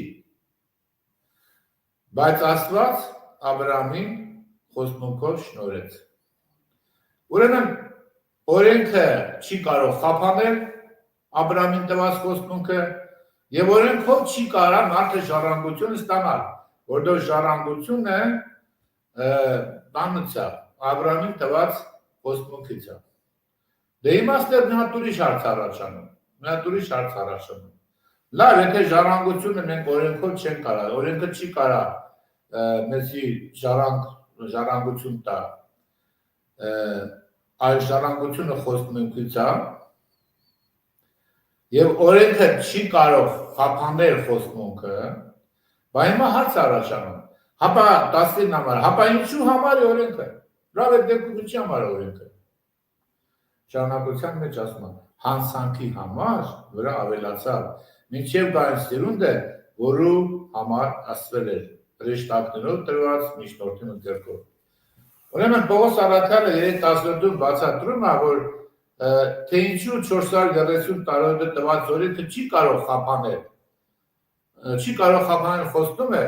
[SPEAKER 1] Բայց Աստված Աբրահամին խոստմունքով շնորհեց։ Ուրեմն օրենքը չի կարող խափանել Աբրահամին տված խոստմունքը եւ օրենքով չի կարող մարդը ժառանգություն ստանալ, որտեղ ժառանգությունը բանից է, Աբրահամին տված խոստմունքից է։ Դե իմաստը մի հատ ուրիշ հարց առաջանում։ Լավ, եթե ժառանգությունը մենք օրենքով չենք կարող, օրենքը չի կարող մեզի ժառանգություն տա, այլ ժառանգությունը խոստմունքից է, եւ օրենքը չի կարող խափանել խոստմունքը, բայց հիմա հարց առաջանում։ Հապա 19 համար, հապա ինչու համար է օրենքը։ Լավ է դեպքում ինչի համար է օրենքը։ Շարունակության մեջ ասում է, հանցանքի համար վրա ավելացավ, մինչև գային սերունդը, որու համար ասվել էր, հրեշտակներով տրված միջնորդին ընդգրկով։ Ուրեմն Պողոս առաքյալը 3:18-ում բացատրում է, որ թե ինչու 430 տարի տված օրենքը չի կարող խափանել։ Չի կարող խափանել խոստում է,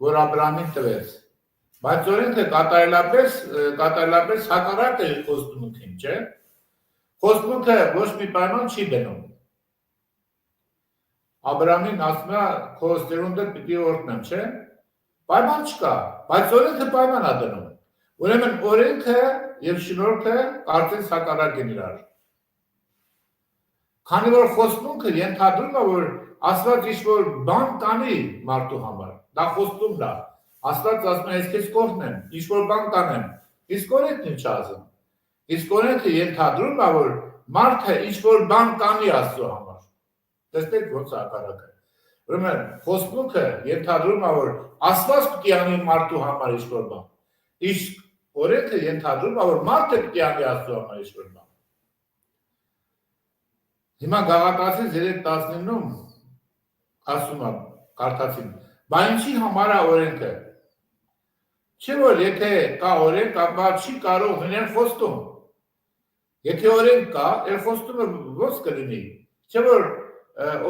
[SPEAKER 1] որ Աբրահամին տվեց։ Բայց օրենքը կատարելապես հակառակ է խոստումին, չէ՞։ Խոստումը ոչ մի պայման չի դնում։ Աբրահամին ասում է, քո սերունդը պիտի օրհնեմ, չէ՞։ Պայման չկա, բայց օրենքը պայման է դնում։ Ուրեմն օրենքը եւ շնորհքը կարծես հակառակ են իրար։ Քանի որ խոստումը ենթադրում է, որ Աստված ինչ-որ բան կանի մարդու համար, դա խոստումն է։ Աստված ասում է, ես քեզ կօրհնեմ, ինչ-որ բան կանեմ, իսկ օրենքն ինչ ասում։ Իսկ օրենքը ենթադրում է, որ մարդը ինչ-որ բան կանի Աստծո համար։ Տեսեք ոնց է հակառակը։ Ուրեմն խոստումը ենթադրում է, որ Աստված պիտի անի մարդու համար ինչ-որ բան։ Իսկ օրենքը ենթադրում է, որ մարդը պիտի անի Աստծո համար ինչ-որ բան։ Հիմա Գաղատացիս 3:19-ում ասում է, կարդացին, բա ինչի համար է օրենքը։ Չէ՞ որ եթե կա օրենք, ապա չի կարող լինել խոստում։ Եթե օրենք կա, այլ խոստումը ո՞նց կլինի։ Չէ՞ որ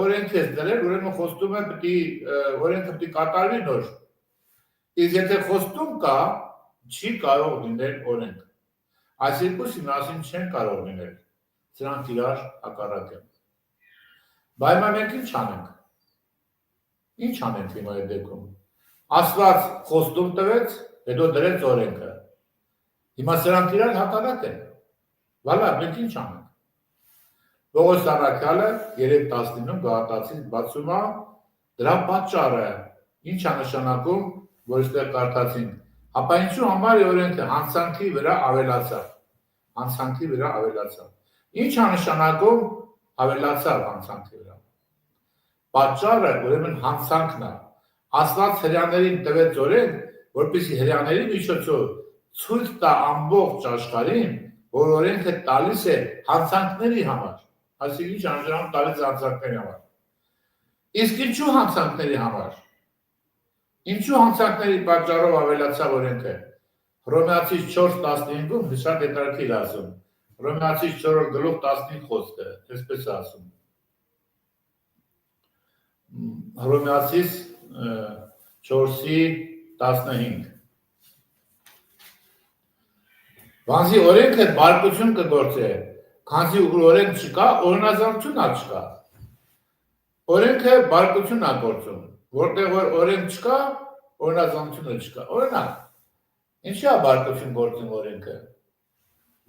[SPEAKER 1] օրենք ես դրել, ուրեմն խոստումը օրենքը պիտի կատարվի նոր։ Իսկ եթե խոստում կա, չի կարող լինել օրենք։ Այս երկուսը միասին չեն կարող լինել։ Սրանք իրար հակառակ են։ Բայց մենք ինչ անենք։ Ինչ անենք հիմա այդ դեպքում։ Աստված խոստում տվեց, հետո դրեց օրենքը։ Հիմա սրանք իրար հակառակ են։ Վալա, մենք ինչ անենք։ Պողոս առաքյալը 3:19-ում Գաղատացիս բացում է դրա պատճառը։ Ինչ է նշանակում, որ այստեղ կարդացինք։ Ապա ինչու համար է օրենքը հանցանքի վրա ավելացավ։ Հանցանքի վրա ավելացավ։ Ինչ է նշանակում ավելացավ հանցանքի վրա։ Պատճառը ուրեմն հանցանքն է։ Աստված հրեաներին տվեց օրենք, որպեսզի հրեաների միջոցով ցույց տա ամբողջ աշխարհին, որ օրենքը տալիս է հանցանքների համար։ Այսինքն ինչ անժամ տալիս հանցանքների համար։ Իսկ ինչու հանցանքների համար։ Ինչու հանցանքների պատճառով ավելացավ օրենքը։ Հռոմեացիս 4:15-ում շատ հետաքրքիր ասում։ Հռոմեացիս 4:15 խոսքը, այսպես ասում։ Հռոմեացիս 4:15 Վանզի օրենքը բարկություն կգործե, քանզի օրենք չկա, օրինազանություն չկա։ Օրենքը բարկություն է գործում, որտեղ որ օրենք չկա, օրինազանությունը չկա։ Օրինակ, ինչի է բարկություն գործում օրենքը։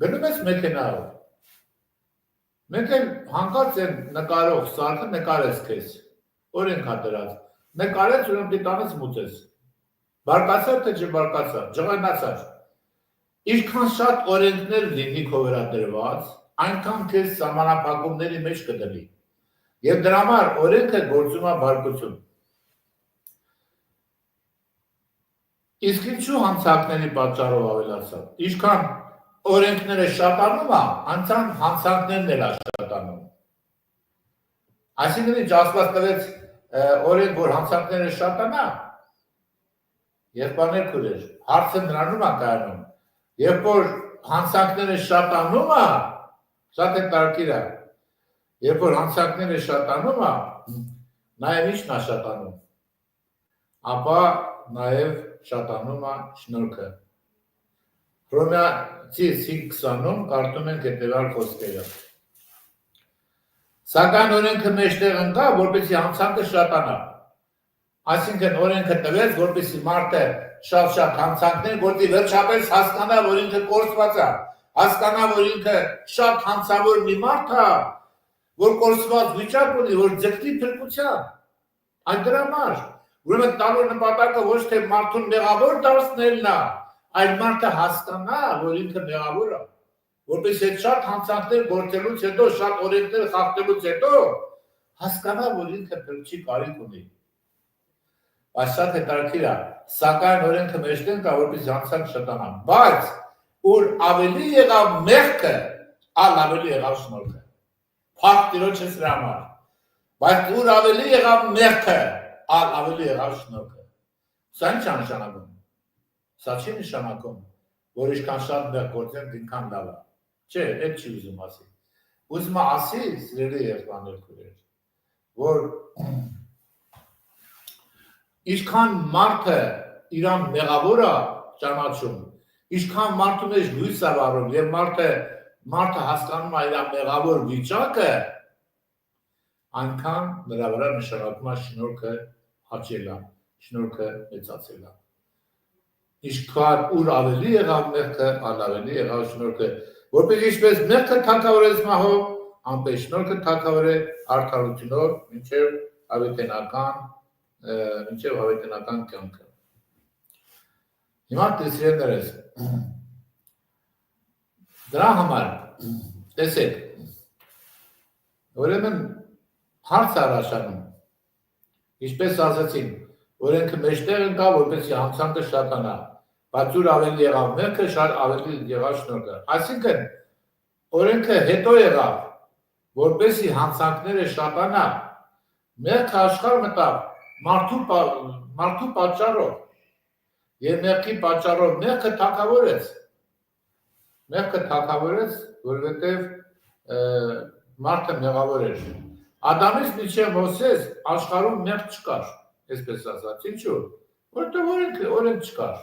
[SPEAKER 1] Գնում ես մեքենայով։ Մենք էլ հանկարծ են նկարող սարքը նկարես քեզ։ Օրենք է դրած։ Նկարեց ուրեմն դիտանից մուծես։ Բարկացավ թե չբարկացավ, ջղայնացավ։ Ինչքան շատ օրենքներ լինի քո վրա դրված, այնքան քեզ սահմանափակումների մեջ կդնի։ Եվ դրա համար օրենքը գործում է բարկություն։ Իսկ ինչու հանցանքների պատճառով ավելացավ։ Ինչքան օրենքները շատանում է, անցան հանցանքներն էլ շատանում։ Այսինքն ինչ Աստված տվեց օրենք, որ հանցանքները շատանա, եղբայրներ քուրեր, հարցը նրանում է կայանում, երբ որ հանցանքները շատանում է, շատ է տարբեր է, երբ որ հանցանքները շատանում է, նաև ինչն է շատանում, ապա նաև շատանում է շնորհքը։ Հռոմեացիս 5:20-ում կարդում ենք հետևյալ խոսքերը։ Սակայն օրենքը մեջտեղ ընկա, որպեսզի հանցանքը շատանա։ Այսինքն օրենքը տվեց, որպեսզի մարդը շատ հանցանքներ գործի, վերջապես հասկանա, որ ինքը կորսված է, հասկանա, որ ինքը շատ հանցավոր մի մարդ է, որ կորսված վիճակ ունի, որ ձգտի փրկության։ Այդ դրա համար, ուրեմն տալու նպատակը ոչ թե մարդուն մեղավոր դարձնելն է, այլ մարդը հասկանա, որ ինքը մեղավոր է, որպես այդ շատ հանցանքներ գործելուց հետո, շատ օրենքներ խախտելուց հետո, հասկանա, որ ինքը փրկչի կարիք ունի։ Բայց շատ հետաքրքիր է, սակայն օրենքը մեջտեղ կա, որպես հանցանք շատանա, բայց ուր ավելի եղավ մեղքը, ավելի եղավ շնորհքը։ Փառք Տիրոջը սրա համար։ Բայց ուր ավելի եղավ մեղքը, ավելի եղավ շնորհքը։ Սա ինչ է նշանակում։ Սա չի նշանակում, որ ինչքան շատ մեղք գործենք, այնքան լավ է։ Չէ, այդ չի ուզում ասել։ ուզում ասի սիրելի եղբայրներ քույրեր, որ ինչքան մարդը իրան մեղավոր է ճանաչում, ինչքան մարդու մեջ լույս է վառում եւ մարդը հասկանում է իր մեղավոր վիճակը, այնքան նրա վրա նշանակում է շնորհքը աճելա, շնորհքը մեծացելա։ Ինչքան ուր ավելի եղավ մեղքը, ավելի եղավ շնորհքը, որպես ինչպես մեղքը թագավորեց մահով, այնպես շնորհքը թագավոր է արդարությունով մինչև հավիտենական կյանքը։ Հիմա տեսրեններս դրա համար տեսեք, ուրեմն հարց առաջանում, ինչպես ասացին, օրենքը մեջտեղ ընկա, որպեսզի հանցանքը շատանա, բայց ուր ավելի եղավ մեղքը, ավելի եղավ շնորհքը։ Այսինքն օրենքը հետո եղավ, որպեսզի հանցանքները շատանա, մեղքը աշխարհ մտավ մարդու պատճառով եւ մեղքի պատճառով մեղքը թագավորեց, որովհետեւ մարդը մեղավոր էր։ Ադամից մինչև Մովսես աշխարհում մեղք չկար, այսպես ասած, ինչու՞։ Որտեղ օրենք չկար։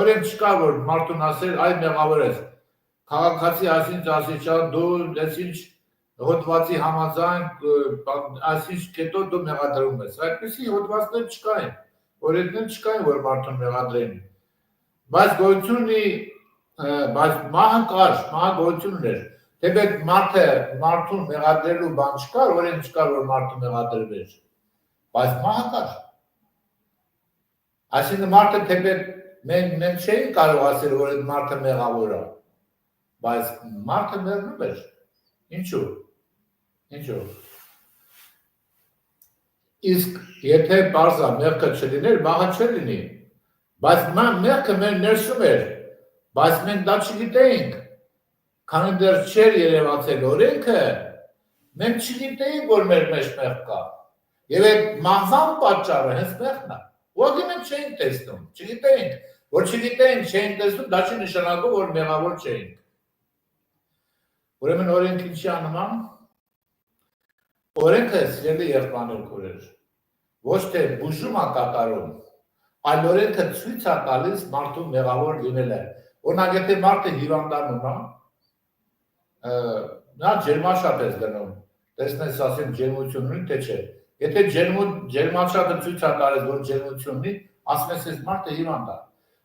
[SPEAKER 1] Օրենք չկար, որ մարդուն ասել, այ մեղավոր ես։ Քաղաքացի այսինչ ասիչան դու այսինչ հոդվածի համաձայն, այսինչ կետո դու մեղադրում ես։ Այդպիսի հոդվածներ չկային, օրենքներ չկային, որ մարդուն մեղադրեն։ Բայց մահը կար, մահը գոյություն ուներ։ Թեպետ մարդուն մեղադրելու բան չկար, օրենք չկար, որ մարդը մեղադրվեր, բայց մահը կար։ Այսինքն մարդը թեպետ մենք չէինք կարող ասել, որ այդ մարդը մեղավոր է, բայց մարդը մեռնում էր։ Ինչու։ Իսկ եթե պարզա մեղքը չլիներ, մահը չլինի, բայց մեղքը մեր ներսում էր, բայց մենք դա չգիտեինք, քանի դեռ չէր երևացել օրենքը, մենք չգիտեինք, որ մեր մեջ մեղք կա։ Եվ այդ մահվան պատճառը հենց մեղքն է։ Ուղղակի մենք չէինք տեսնում, չգիտեինք, որ չգիտեինք, չէինք տեսնում, դա չի նշանակում, որ մեղավոր չէինք։ Ուրեմն օրենքը ինչի անման։ Օրենքը սիրելի եղբայրներ քույրեր, ոչ թե բուժում է կատարում, այլ օրենքը ցույց է տալիս մարդու մեղավոր լինելը։ Օրինակ, եթե մարդը հիվանդանում է, նա ջերմաշապ է դնում, տեսնես ասեմ ջերմություն ունի, թե չէ։ Եթե ջերմաշապը ցույց է տալիս, որ ջերմություն ունի, ասում ես այս մարդը հիվանդ է։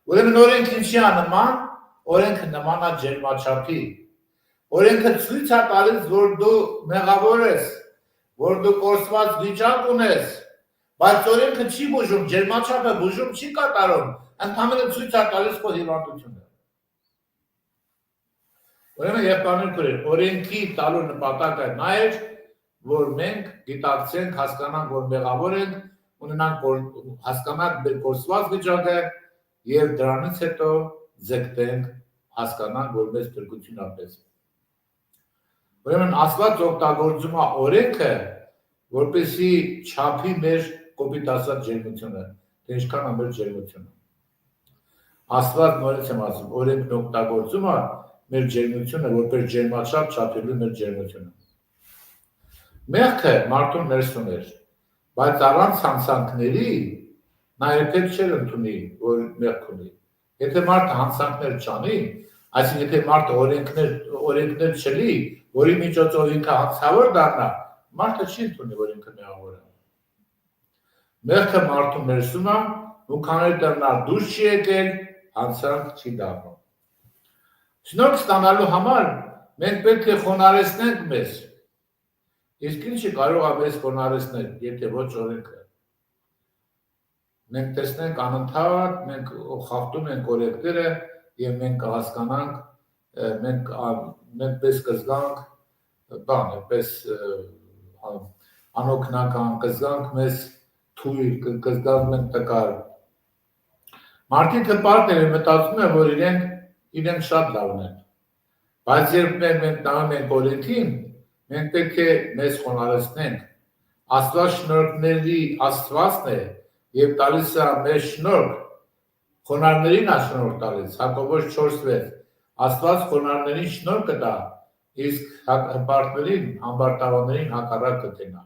[SPEAKER 1] Ուրեմն օրենքը ինչի է նման, օրենքը նման է ջերմաչափի։ Օրենքը ցույց է տալիս, որ դու մեղավոր ես, որ դու կորսված վիճակ ունես, բայց օրենքը չի բուժում, ջերմաչափը բուժում չի կատարում, ընդհանրապես ցույց է տալիս քո հիվանդությունը։ Ուրեմն եղբայրներ քույրեր, օրենքի տալու նպատակը նա էր, որ մենք գիտակցենք, հասկանանք, որ մեղավոր ենք, ունենանք հասկանանք մեր կորսված վիճակը եւ դրանից հետո ձգտենք հասկանանք, որ մեզ փրկություն ապրես։ Ուրեմն Աստված օգտագործում է օրենքը, որպեսզի չափի մեր կոպիտ ասած ջերմությունը, թե ինչքան է մեր ջերմությունը։ Աստված նորից եմ ասում, օրենքն օգտագործում է մեր ջերմությունը, որպես ջերմաչափ չափելու մեր ջերմությունը։ Մեղքը մարդուն ներսում էր, բայց առանց հանցանքների նա երբեք չէր ընդունի, որ մեղք ունի։ Եթե մարդը հանցանքներ չանի, այսինքն եթե մարդը օրենքներ չլի, որի միջոցով ինքը հանցավոր դառնա, մարդը չի ընդունի, որ ինքը մեղավոր է։ Մեղքը մարդու ներսում է, ու քանի դեռ նա դուրս չի եկել, հանցանք չի դառնում։ Շնորհք ստանալու համար մենք պետք է խոնարհեցնենք մեզ։ Իսկ ինչի կարող է մեզ խոնարհեցնել, եթե ոչ օրենքը։ Մենք տեսնենք անընդհատ, մենք խախտում ենք օրենքները եւ մենք կհասկանանք, մենք պես կզգանք, պես անօգնական, կզգանք մեզ թույլ, կզգանք մենք տկար։ Մարդիկ հպարտներ մտածում են, որ իրենք շատ լավն են, բայց երբ մենք նայում ենք օրենքին, մենք պետք է մեզ խոնարհեցնենք։ Աստված շնորհքների Աստվածն է եւ տալիս է մեզ շնորհք, խոնարհներին է շնորհք տալիս, Հակոբոս 4:6։ Աստված խոնարհներին շնորհ կտա, իսկ հպարտներին, համբարտավաններին հակառակ կտենա։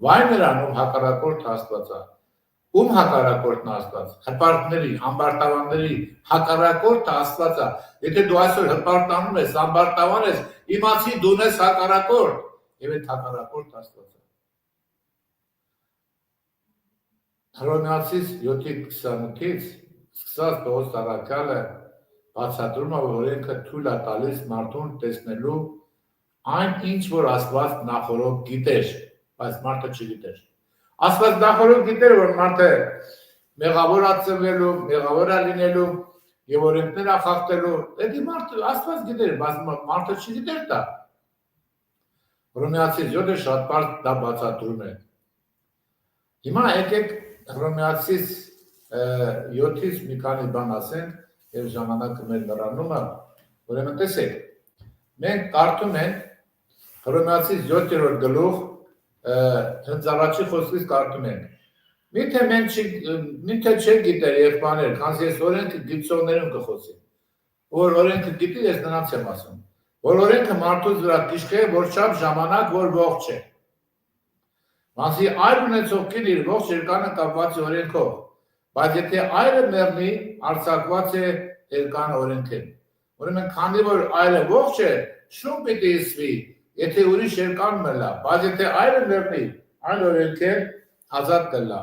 [SPEAKER 1] Վայ նրան, ում հակառակորդ Աստվածա, ում հակառակորդն Աստված, հպարտների, համբարտավանների հակառակորդը Աստվածա։ Եթե դու այսօր հպարտանում ես, համբարտավան ես, իմացի դու ես հակառակորդ, եւ այդ հակառակորդ Աստվածա։ Հռոմեացիս 7:28-ից սկսած Պողոս առաքյալը բացատրում է, որ օրենքը թույլ է տալիս մարդուն տեսնելու այն ինչ որ Աստված նախորդ գիտեր, բայց մարդը չգիտեր։ Աստված նախորդ գիտեր, որ մարդը մեղավոր է ծնվելու, մեղավոր է լինելու եւ օրենքներ է խախտելու։ Դա մարդը Աստված գիտեր, բայց մարդը չգիտեր դա։ Հռոմեացիս 7-ը շատ բարձ դա բացատրում է։ Հիմա եկեք Հռոմեացիս 7-ից մի քանի բան ասենք եւ ժամանակը մեր լրանում է, ուրեմն տեսեք, մենք կարդում ենք Հռոմեացիս 7-րդ գլուխ հենց առաջի խոսքից կարդում ենք. Միթե չեք գիտեր եղբայրներ, քանզի ես օրենքը գիտողներում կխոսեմ, որ օրենքը գիտի, ես նրանց եմ ասում, որ օրենքը մարդուց վրա կիշխե, որ չափ ժամանակ, որ ողջ է։ Մանսի այր ունեցող կին իր ողջ երկանը կապված է օրենքով, բայց եթե այրը մեռնի, արձակված է երկանը օրենքին։ Ուրեմն քանի որ այրը ողջ է, շուն պիտի իսվի, եթե ուրիշ երկան մնա, բայց եթե այրը մեռնի, այն օրենքին ազատ կլա,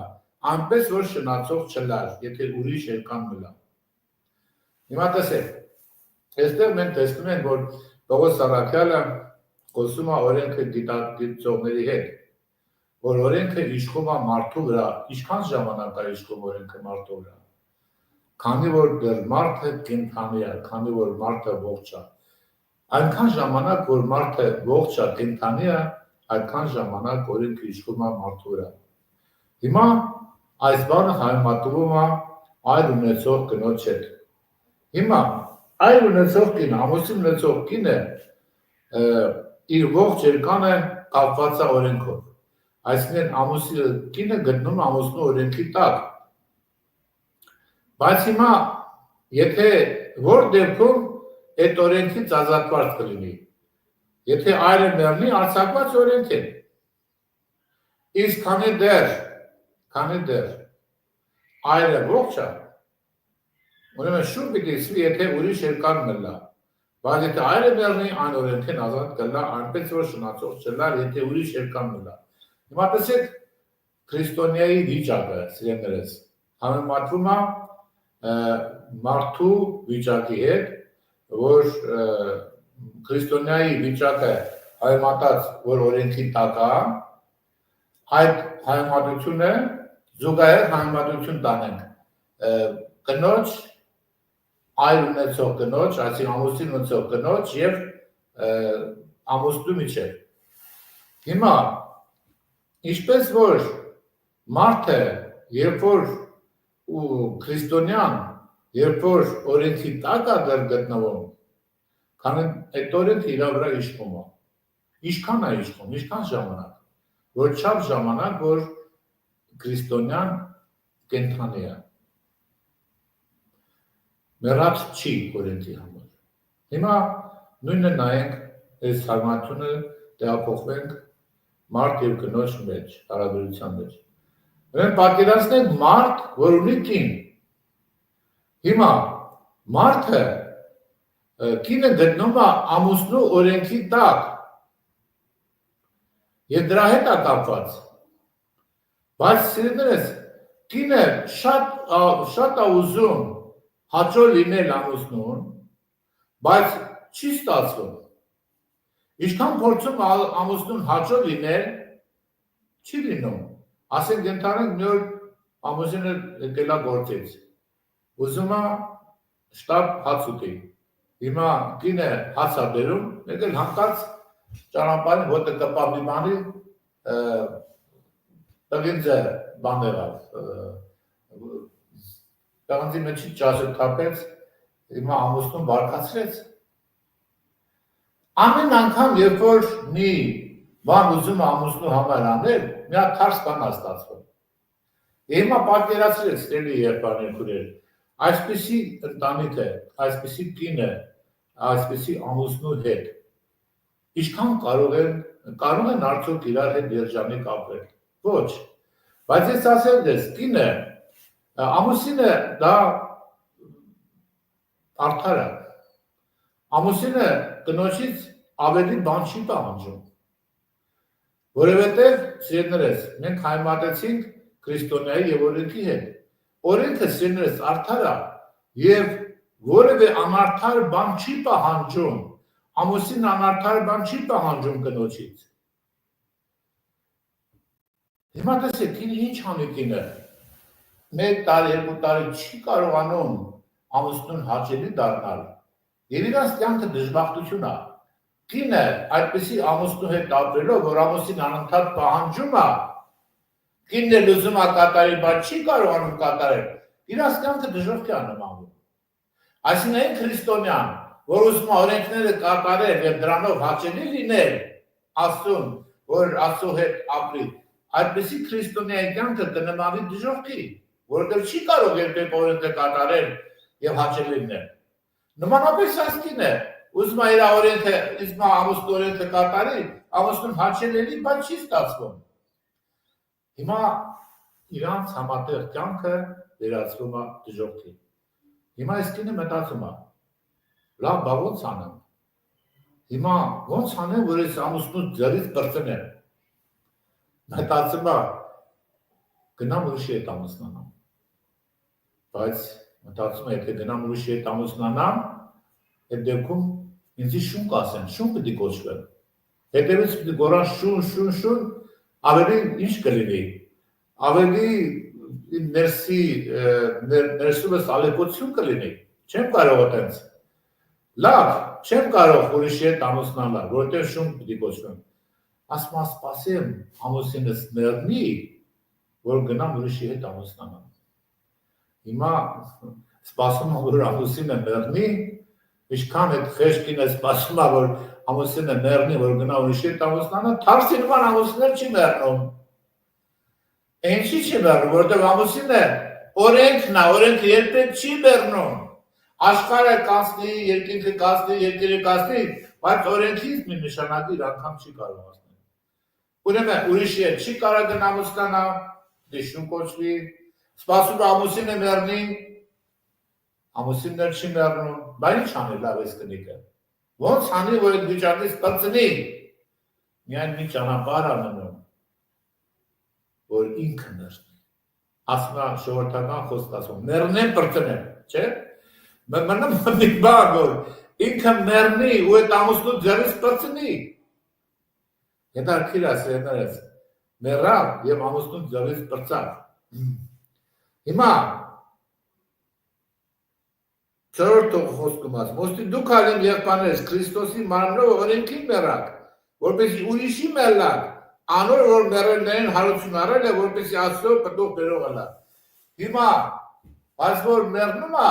[SPEAKER 1] այնպես որ շնացող չլար, եթե ուրիշ երկան մնա։ Հիմա տեսեք, այստեղ մենք տեսնում ենք, որ Պողոս առաքյալը խոսում է օրենքը գիտողների հետ, որ օրենքը իշխում է մարդու վրա, ինչքան ժամանակ է իշխում օրենքը մարդու վրա, քանի որ դեռ մարդը կենդանի է, քանի որ մարդը ողջ է, այնքան ժամանակ, որ մարդը ողջ է, կենդանի է, այդքան ժամանակ օրենքը իշխում է մարդու վրա։ Հիմա այս բանը համեմատվում է այր ունեցող կնոջ հետ։ Հիմա այր ունեցող կինը, ամուսին ունեցող կինը իր ողջ երկանը կապված է օրենքով։ Այսինքն ամուսինը կինը գտնում ամուսնու օրենքի տակ։ Բայց հիմա եթե որ դեպքում այդ օրենքից ազատված կլինի, եթե այրը մեռնի, արձակված օրենք է։ Իսկ քանի դեռ այրը ողջ է, ուրեմն շուտ պիտի իսվի, եթե ուրիշ երկան մնա, բայց եթե այրը մեռնի, այն օրենքին ազատ կլա, այնպես որ շնացող չլա, եթե ուրիշ երկան մնա։ Հիմա տեսեք քրիստոնյայի վիճակը, սիրելիներս, համեմատվում է մարդու վիճակի հետ, որ քրիստոնյայի վիճակը համեմատած, որ օրենքի տակ է, այդ համեմատությունը զուգահեռ համեմատություն տանենք կնոջ, այր ունեցող կնոջ, այսինքն ամուսին ունեցող կնոջ եւ ամուսնու միջեւ։ Հիմա ինչպես որ մարդը, երբ որ քրիստոնյան, երբ որ օրենքի տակ է դեռ գտնվում, քանի այդ օրենքը իր վրա իշխում է։ Ինչքան է իշխում, ինչքան ժամանակ, որ չափ ժամանակ, որ քրիստոնյան կենդանի է։ Մեռած չի օրենքի համար։ Հիմա նույնը նայենք այս հարմարությունը տեղափոխվենք մարդ եւ կնոջ մեջ, հարաբերության մեջ։ Ուրեմն պատկերացնենք մարդ, որ ունի կին։ Հիմա մարդը կինը գտնում է ամուսնու օրենքի տակ եւ դրա հետ է կապված։ Բայց սիրելիներս, կինը շատ է ուզում հաճո լինել ամուսնուն, բայց չի ստացվում։ Ինչքան փորձում ամուսնուն հաճո լինել, չի լինում։ Ասենք ընդհանրենք մի օր ամուսինը եկել է գործից, ուզում է շտապ հաց ուտի։ Հիմա կինը հաց է բերում, մեկ էլ հանկարծ ճանապարհին ոտը կպավ մի բանի, տղինձը բան եղավ, տղնձի մեջի ջազը թափեց, հիմա ամուսնուն բարկացրեց։ Ամեն անգամ, երբ որ մի բան ուզում ամուսնու համար անել, մի հատ թարս բան է ստացվում։ Հիմա պատկերացրեք, սիրելի եղբայրներ, քույրեր, այսպիսի ընտանիքը, այսպիսի կինը, այսպիսի ամուսնու հետ, Ինչքան կարող են արդյոք իրար հետ երջանիկ ապրել։ Ոչ։ Բայց ես ասել ես, կինը, ամուսինը դա արդար է։ Ամուսինը կնոջից ավելի բան չի պահանջում։ Որովհետև սիրելիներս, մենք հայմատեցինք քրիստոնեայի եւ օրենքի հետ։ Օրենքը սիրելիներս արդար է եւ որևէ անարդար բան չի պահանջում։ Ամուսին անարդար բան չի պահանջում կնոջից։ Հիմա տեսեք, կինը ինչ անի կինը։ 1 տարի, 2 տարի չի կարողանում ամուսնուն հաճելի դառնալ։ Եվ իրանց կյանքը դժբախտություն է։ Կինը այդպիսի ամուսնու հետ ապրելով, որ ամուսին անընդհատ պահանջում է, կինն էլ ուզում է կատարել, բայց չի կարողանում կատարել, իրանց կյանքը դժոխքի է նմանում։ Այսինքն այն քրիստոնյան, որ ուզում է օրենքները կատարել եւ դրանով հաճելի լինել Աստծուն, որ Աստծո հետ ապրի, այդպիսի քրիստոնյայի կյանքը կնմանի դժոխքի, որովհետեւ չի կարող երբեք օրենքը կատարել եւ հաճելի լինել։ Նմանապես ասկին է, ուզում է իր օրենքը, իսկ ամուսնու օրենքը կատարի, ամուսնուն հաճելի, բայց չի ստացվում։ Հիմա իրանց համատեղ կյանքը վերածվում է դժոխքի։ Հիմա այս կինը մտածում է, լավ, բա ոնց անեմ։ Հիմա ոնց անեմ, որ այս ամուսնու ձեռից բրծնեմ։ Մտածում է, գնամ ուրիշի հետ ամուսնանամ։ Բայց մտածում է, եթե գնամ ուրիշի հետ ամուսնանամ, այդ դեպքում ինձ շուն կասեն, շուն պիտի կոչվեմ։ Հետևից պիտի գոռան շուն, ավելի ինչ կլինի։ Ավելի ներսումս ալեկոծություն կլինի, չեմ կարող այդպես։ Լավ, չեմ կարող ուրիշի հետ ամուսնանալ, որովհետև շուն պիտի կոչվեմ։ Ասում եմ, սպասեմ, ամուսինս մեռնի, որ գնամ ուրիշի հետ ամուսնանամ։ Հիմա սպասում եմ, որ ամուսինը մեռնի, ինչքան այդ խեղճ կինը սպասում է, որ ամուսինը մեռնի, որ գնա ուրիշի հետ ամուսնանա, թարսի նման ամուսիններ չի մեռնում։ Ինչի չի մեռնում, որովհետև ամուսինը օրենքն է, օրենքը երբեք չի մեռնում։ Աշխարհը կասնի, երկինքը կասնի, երկիրը կասնի, բայց օրենքից մի նշանակիր անգամ չի կարող ասնել։ Ուրեմն ուրիշի հետ չի կարող գնա ամուսնանա, դիշուն կոչվի, սպասում է ամուսինը մեռնի, ամուսինն էլ չի մեռնում, բայց ինչ անի լավ էս կնիկը։ Ոնց անի, որ այդ վիճակից բրծնի։ Միայն մի ճանապարհ է մնում, որ ինքը մեռնի։ Ասում է ժողովրդական խոսք ասում, մեռնեմ բրծնեմ, չէ՞։ Մնում մի բան, որ ինքը մեռնի ու այդ ամուսնու ձեռից բրծնի։ Հետաքրքիր է սերներս, մեռավ եւ ամուսնու ձեռից բրծավ։ Հիմա չորրորդ խոսքում ասում, ոստի դուք ալիմ եղբայրներս Քրիստոսի մարմնով օրենքին մեռաք, որպեսզի ուրիշի մեռնաք, անոր որ մեռելներին հարություն առել է, որպեսզի Աստծո պտուղ բերող ըլլա։ Հիմա, բայց որ մեռնում է,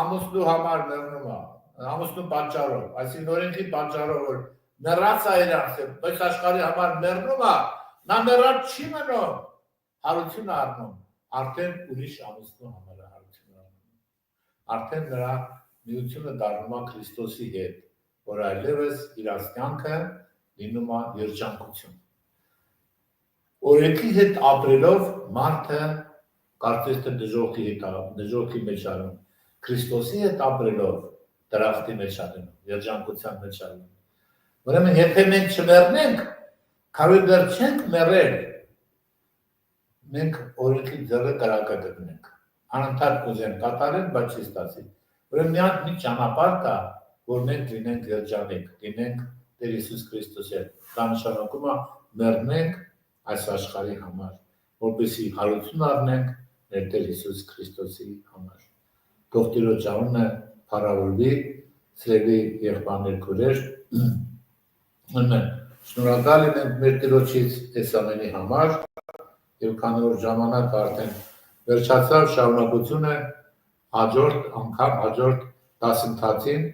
[SPEAKER 1] ամուսնու համար մեռնում է, ամուսնու պատճառով, այսինքն օրենքի պատճառով, որ մեռած է իրանց, բայց աշխարհի համար մեռնում է, նա մեռած չի մնում, հարություն է առնում, արդեն ուրիշ ամուսնու համար է հարություն առնում, արդեն նրա միությունը դառնում է Քրիստոսի հետ, որ այլևս իր կյանքը լինում է երջանկություն։ Օրենքի հետ ապրելով մարդը կարծես թե դժոխքի մեջ առնում, Քրիստոսի հետ ապրելով դրախտի մեջ առնում, երջանկության մեջ առնում։ Ուրեմն եթե մենք չմեռնենք, քարոյ դեռ չենք մեռել, մենք օրենքի ձեռը կրակը գտնենք, անընդհատ կուզենք կատարել, բայց չի ստացի։ Ուրեմն մի ճանապարհ կա, որ մենք լինենք երջանիկ, լինենք Տեր Հիսուս Քրիստոսի հետ, դա նշանակում է մեռնենք այս աշխարհի համար, որպեսզի հարություն առնենք մեր Տեր Հիսուս Քրիստոսի համար։ Թող Տիրոջ անունը փառավորվի, սիրելի եղբայրներ քույրեր, շնորհակալ ենք մեր Տիրոջից այս ամենի համար, եւ քանի որ ժամանակը արդեն վերջացավ, շարունակությունը հաջորդ անգամ, հաջորդ դասընթացին